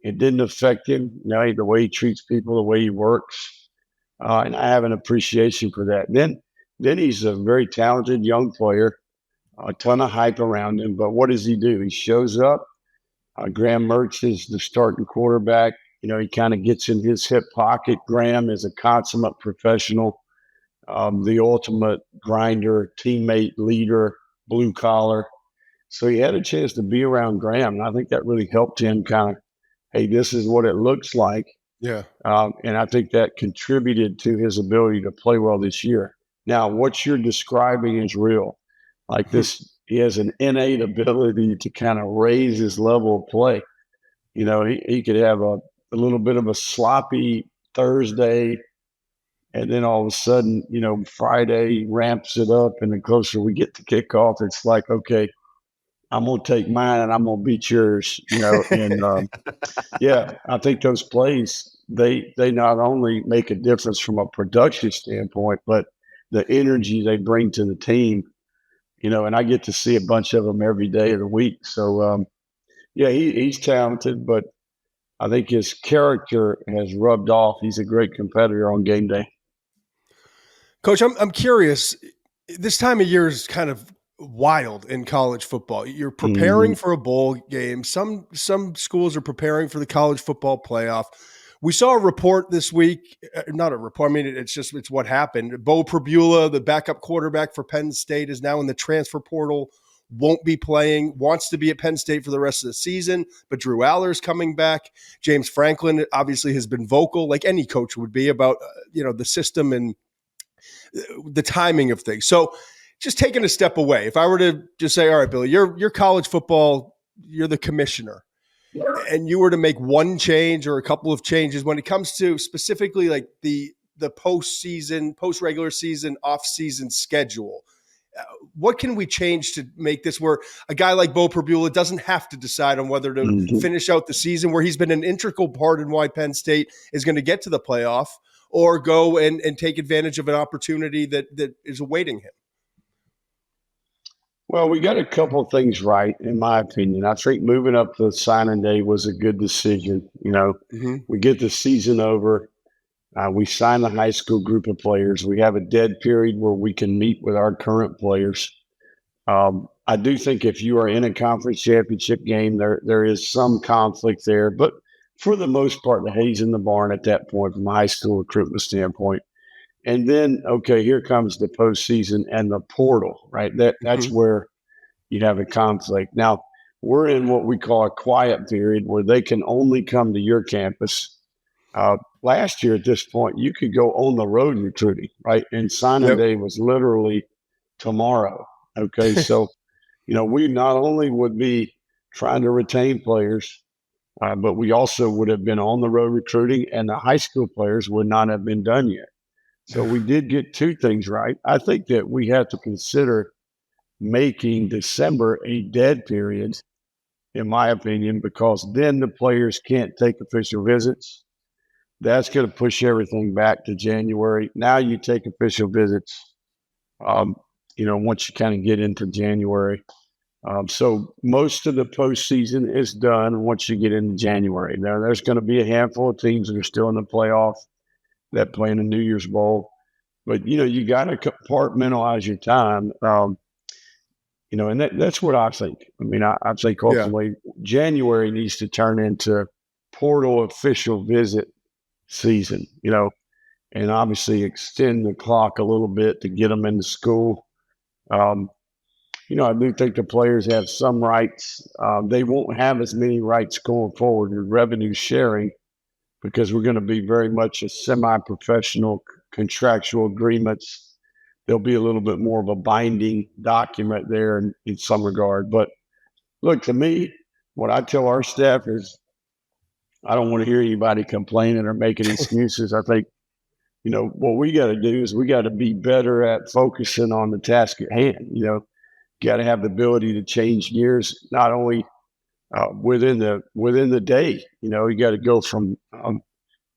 [SPEAKER 3] It didn't affect him. The way he treats people, the way he works, and I have an appreciation for that. Then then he's a very talented young player, a ton of hype around him. But what does he do? He shows up. Graham Mertz is the starting quarterback. He kind of gets in his hip pocket. Graham is a consummate professional, the ultimate grinder, teammate, leader, blue collar. So he had a chance to be around Graham, and I think that really helped him kind of, hey, this is what it looks like.
[SPEAKER 1] Yeah.
[SPEAKER 3] And I think that contributed to his ability to play well this year. Now, what you're describing is real. Like this, he has an innate ability to kind of raise his level of play. He could have a little bit of a sloppy Thursday, and then all of a sudden, Friday ramps it up, and the closer we get to kickoff, it's like, okay, I'm going to take mine and I'm going to beat yours, and yeah, I think those plays, they not only make a difference from a production standpoint, but the energy they bring to the team, and I get to see a bunch of them every day of the week. So, yeah, he's talented, but I think his character has rubbed off. He's a great competitor on game day.
[SPEAKER 1] Coach, I'm curious. This time of year is kind of wild in college football. You're preparing for a bowl game. Some schools are preparing for the college football playoff. We saw a report this week, not a report. I mean, it's what happened. Bo Prabula, the backup quarterback for Penn State, is now in the transfer portal, won't be playing, wants to be at Penn State for the rest of the season, but Drew Aller's coming back. James Franklin obviously has been vocal, like any coach would be, about the system and the timing of things. So just taking a step away, if I were to just say, all right, Billy, you're college football, you're the commissioner, and you were to make one change or a couple of changes when it comes to specifically like the postseason, post-regular season, off-season schedule, what can we change to make this where a guy like Bo Prabula doesn't have to decide on whether to finish out the season, where he's been an integral part in why Penn State is going to get to the playoff, or go and take advantage of an opportunity that is awaiting him?
[SPEAKER 3] Well, we got a couple of things right, in my opinion. I think moving up to signing day was a good decision. We get the season over. We sign the high school group of players. We have a dead period where we can meet with our current players. I do think if you are in a conference championship game, there is some conflict there. But for the most part, the hay's in the barn at that point from a high school recruitment standpoint. And then, okay, here comes the postseason and the portal, right? That's where you have a conflict. Now, we're in what we call a quiet period where they can only come to your campus. Last year at this point, you could go on the road recruiting, right? And signing day was literally tomorrow. Okay, so, we not only would be trying to retain players, but we also would have been on the road recruiting, and the high school players would not have been done yet. So we did get two things right. I think that we have to consider making December a dead period, in my opinion, because then the players can't take official visits. That's going to push everything back to January. Now you take official visits, once you kind of get into January. So most of the postseason is done once you get into January. Now, there's going to be a handful of teams that are still in the playoff that play in the New Year's Bowl. But, you got to compartmentalize your time. And that's what I think. I mean, I think ultimately January needs to turn into portal official visit season, and obviously extend the clock a little bit to get them into school. I do think the players have some rights. They won't have as many rights going forward with revenue sharing, because we're going to be very much a semi-professional contractual agreements. There'll be a little bit more of a binding document there in some regard. But look, to me, what I tell our staff is I don't want to hear anybody complaining or making excuses. I think, what we got to do is we got to be better at focusing on the task at hand. Got to have the ability to change gears, not only within the day. You got to go from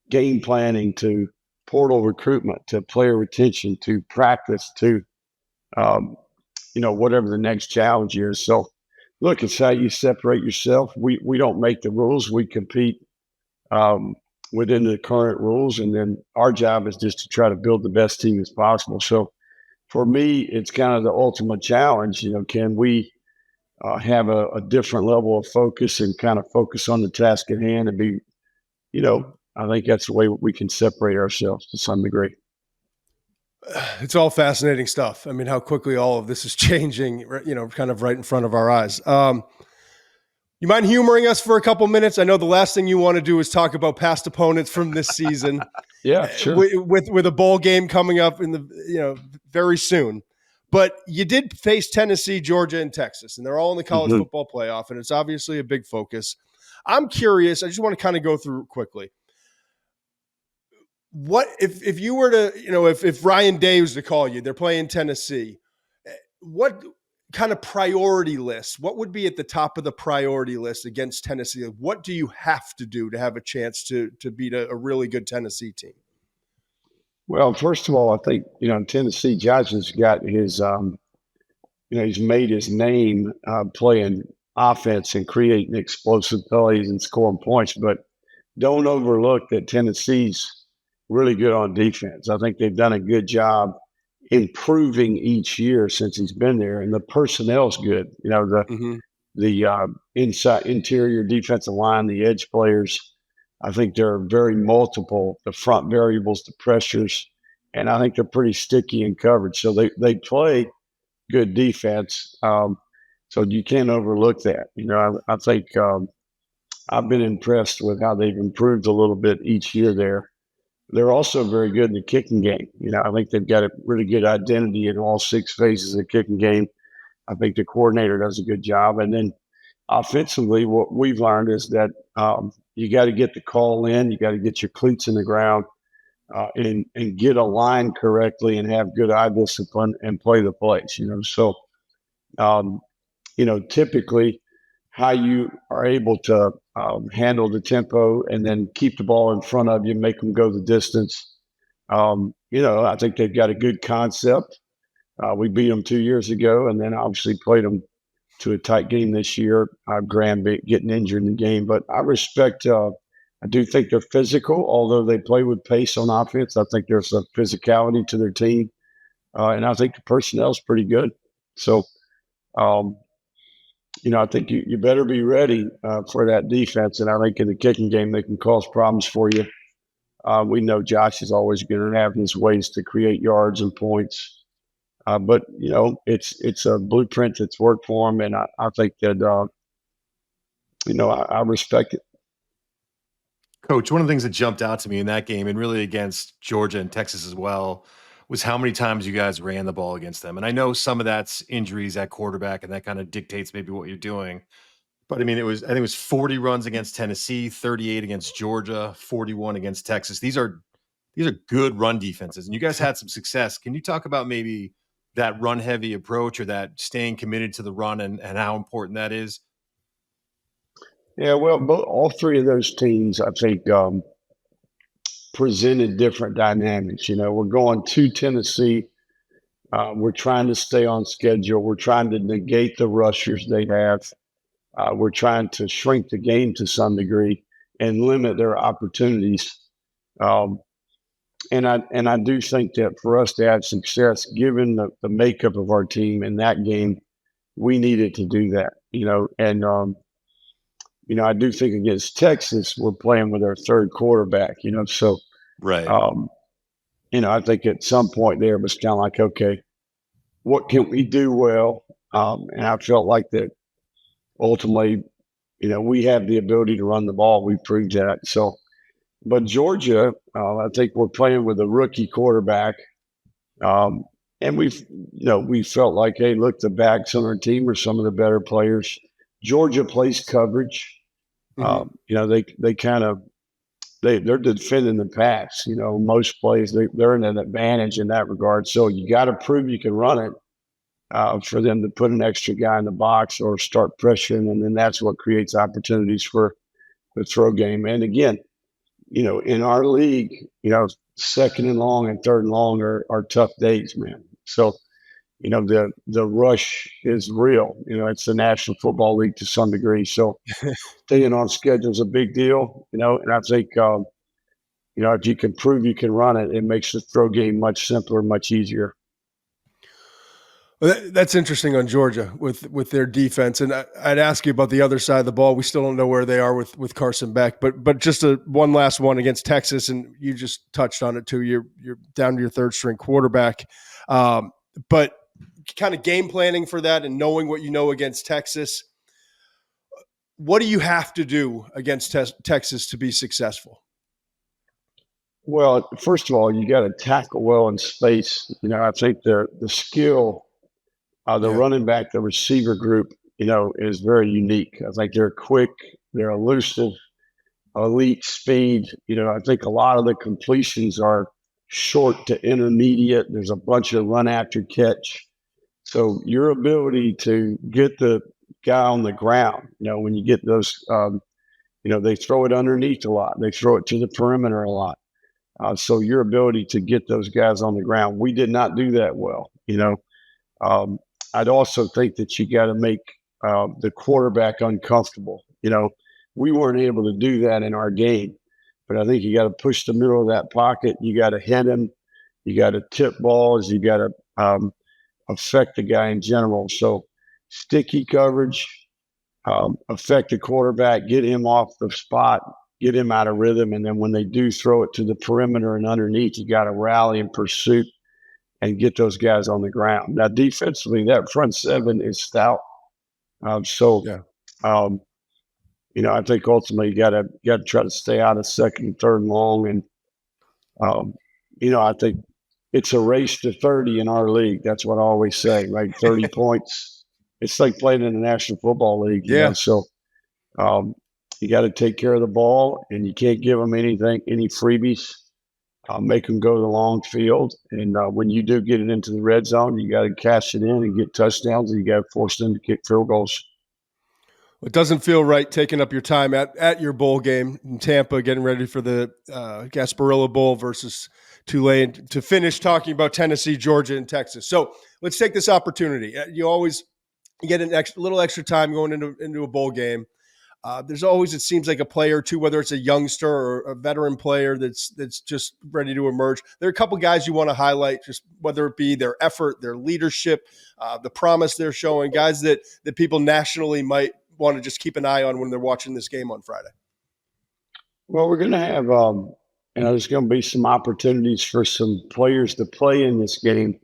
[SPEAKER 3] game planning to portal recruitment to player retention to practice to whatever the next challenge is. So look, it's how you separate yourself. We don't make the rules. We compete within the current rules, and then our job is just to try to build the best team as possible. So for me, it's kind of the ultimate challenge. Can we have a different level of focus and kind of focus on the task at hand and be, I think that's the way we can separate ourselves to some degree.
[SPEAKER 1] It's all fascinating stuff. I mean, how quickly all of this is changing, kind of right in front of our eyes. You mind humoring us for a couple minutes? I know the last thing you want to do is talk about past opponents from this season.
[SPEAKER 3] Yeah, sure.
[SPEAKER 1] With a bowl game coming up very soon. But you did face Tennessee, Georgia, and Texas, and they're all in the college football playoff, and it's obviously a big focus. I'm curious. I just want to kind of go through quickly. What if you were to, if Ryan Day was to call you, they're playing Tennessee, what kind of priority list, what would be at the top of the priority list against Tennessee? What do you have to do to have a chance to beat a really good Tennessee team?
[SPEAKER 3] Well, first of all, I think, Tennessee, Josh has got his, he's made his name playing offense and creating explosive plays and scoring points, but don't overlook that Tennessee's really good on defense. I think they've done a good job improving each year since he's been there, and the personnel's good. The interior defensive line, the edge players, I think they're very multiple, the front variables, the pressures, and I think they're pretty sticky in coverage. So they play good defense. So you can't overlook that. I think I've been impressed with how they've improved a little bit each year there. They're also very good in the kicking game. I think they've got a really good identity in all 6 phases of the kicking game. I think the coordinator does a good job. And then offensively, what we've learned is that you got to get the call in, you got to get your cleats in the ground and get aligned correctly and have good eye discipline and play the plays, So, typically how you are able to handle the tempo and then keep the ball in front of you, make them go the distance. I think they've got a good concept. We beat them 2 years ago and then obviously played them to a tight game this year. Graham getting injured in the game, but I respect, I do think they're physical, although they play with pace on offense. I think there's a physicality to their team. And I think the personnel is pretty good. So, I think you better be ready for that defense. And I think in the kicking game, they can cause problems for you. We know Josh is always going to have his ways to create yards and points. But, it's a blueprint that's worked for him. And I think that, I respect it.
[SPEAKER 2] Coach, one of the things that jumped out to me in that game, and really against Georgia and Texas as well, was how many times you guys ran the ball against them. And I know some of that's injuries at quarterback, and that kind of dictates maybe what you're doing. But I mean, I think it was 40 runs against Tennessee, 38 against Georgia, 41 against Texas. These are good run defenses, and you guys had some success. Can you talk about maybe that run heavy approach or that staying committed to the run and how important that is?
[SPEAKER 3] Yeah, well, all 3 of those teams, I think, presented different dynamics. We're going to Tennessee. We're trying to stay on schedule. We're trying to negate the rushers they have. We're trying to shrink the game to some degree and limit their opportunities. And I do think that for us to have success, given the makeup of our team in that game, we needed to do that. I do think against Texas, we're playing with our 3rd quarterback, so
[SPEAKER 2] right.
[SPEAKER 3] I think at some point there it was kind of like, okay, what can we do well? And I felt like that ultimately, we have the ability to run the ball. We proved that. So, but Georgia, I think we're playing with a rookie quarterback. And we felt like, hey, look, the backs on our team are some of the better players. Georgia plays coverage. They're defending the pass. Most plays they're in an advantage in that regard. So you got to prove you can run it for them to put an extra guy in the box or start pressuring, and then that's what creates opportunities for the throw game. And again, in our league, 2nd and long and 3rd and long are tough days, man. So the rush is real. It's the National Football League to some degree. So staying on schedule is a big deal, and I think, if you can prove you can run it, it makes the throw game much simpler, much easier.
[SPEAKER 1] Well, that's interesting on Georgia with their defense, and I'd ask you about the other side of the ball. We still don't know where they are with Carson Beck, but just one last one against Texas, and you just touched on it too. You're down to your third string quarterback, but kind of game planning for that and knowing what you know against Texas. What do you have to do against Texas to be successful?
[SPEAKER 3] Well, first of all, you got to tackle well in space. I think the skill, the running back, the receiver group, is very unique. I think they're quick, they're elusive, elite speed. I think a lot of the completions are short to intermediate. There's a bunch of run after catch. So your ability to get the guy on the ground, when you get those, they throw it underneath a lot. They throw it to the perimeter a lot. So your ability to get those guys on the ground, we did not do that well. I'd also think that you got to make the quarterback uncomfortable. We weren't able to do that in our game, but I think you got to push the middle of that pocket. You got to hit him. You got to tip balls. You got to affect the guy in general. So sticky coverage, affect the quarterback, get him off the spot, get him out of rhythm. And then when they do throw it to the perimeter and underneath, you got to rally in pursuit and get those guys on the ground. Now, defensively, that front seven is stout. I think ultimately you got to try to stay out of second and third and long. And, I think it's a race to 30 in our league. That's what I always say, right? 30 points. It's like playing in the National Football League. So you got to take care of the ball, and you can't give them any freebies. Make them go to the long field. And when you do get it into the red zone, you got to cash it in and get touchdowns, and you got to force them to kick field goals.
[SPEAKER 1] It doesn't feel right taking up your time at your bowl game in Tampa, getting ready for the Gasparilla Bowl versus Tulane, to finish talking about Tennessee, Georgia, and Texas. So let's take this opportunity. You get a little extra time going into a bowl game. There's always, it seems like, a player or two, whether it's a youngster or a veteran player that's just ready to emerge. There are a couple guys you want to highlight, just whether it be their effort, their leadership, the promise they're showing, guys that people nationally might want to just keep an eye on when they're watching this game on Friday.
[SPEAKER 3] Well, we're going to have, there's going to be some opportunities for some players to play in this game.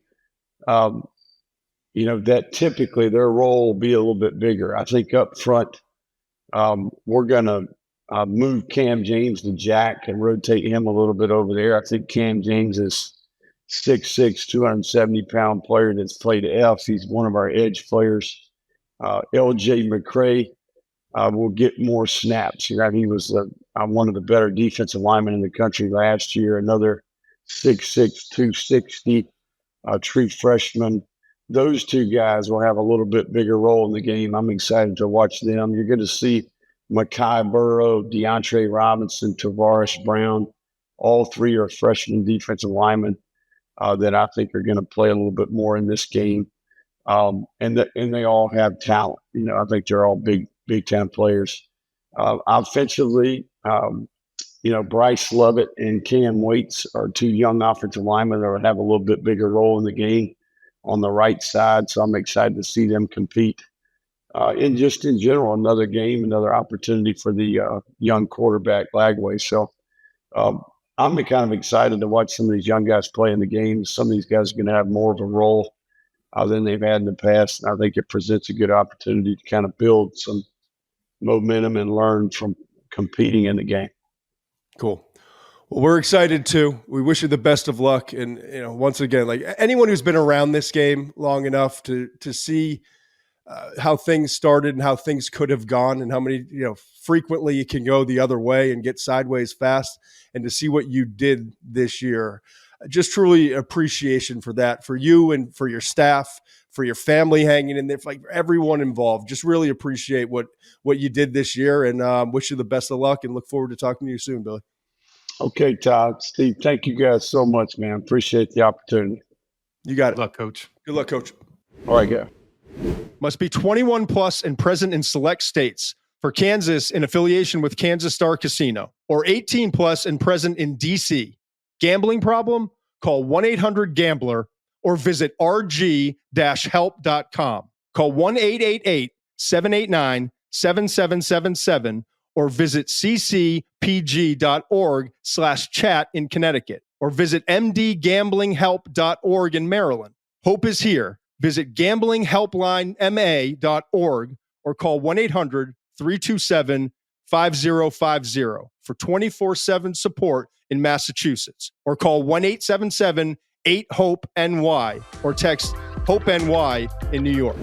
[SPEAKER 3] That typically their role will be a little bit bigger. I think up front, we're going to move Cam James to Jack and rotate him a little bit over there. I think Cam James is 6'6", 270-pound player that's played F. He's one of our edge players. LJ McCray will get more snaps. He was one of the better defensive linemen in the country last year. Another 6'6", 260, true freshman. Those two guys will have a little bit bigger role in the game. I'm excited to watch them. You're going to see Mekhi Burrow, DeAndre Robinson, Tavares Brown. All three are freshman defensive linemen that I think are going to play a little bit more in this game. And they all have talent. I think they're all big time players. Offensively, Bryce Lovett and Cam Waits are two young offensive linemen that will have a little bit bigger role in the game on the right side. So I'm excited to see them compete. And just in general, another game, another opportunity for the young quarterback Lagway. So I'm kind of excited to watch some of these young guys play in the game. Some of these guys are going to have more of a role than they've had in the past. And I think it presents a good opportunity to kind of build some momentum and learn from competing in the game.
[SPEAKER 1] Cool. Well, we're excited too. We wish you the best of luck. And, once again, like anyone who's been around this game long enough to see how things started and how things could have gone and how many, frequently it can go the other way and get sideways fast, and to see what you did this year, just truly appreciation for that, for you and for your staff, for your family hanging in there, for everyone involved. Just really appreciate what you did this year, and wish you the best of luck and look forward to talking to you soon, Billy.
[SPEAKER 3] Okay, Todd, Steve, thank you guys so much, man. Appreciate the opportunity.
[SPEAKER 1] You got it.
[SPEAKER 2] Good luck, Coach.
[SPEAKER 1] Good luck, Coach.
[SPEAKER 3] All right, go.
[SPEAKER 1] Must be 21 plus and present in select states. For Kansas, in affiliation with Kansas Star Casino, or 18 plus and present in D.C. Gambling problem? Call 1-800-GAMBLER or visit rg-help.com. Call 1-888-789-7777 or visit ccpg.org/chat in Connecticut or visit mdgamblinghelp.org in Maryland. Hope is here. Visit gamblinghelplinema.org or call 1-800-327-5050 for 24/7 support in Massachusetts, or call 1-877-8-HOPE-NY or text HOPE-NY in New York.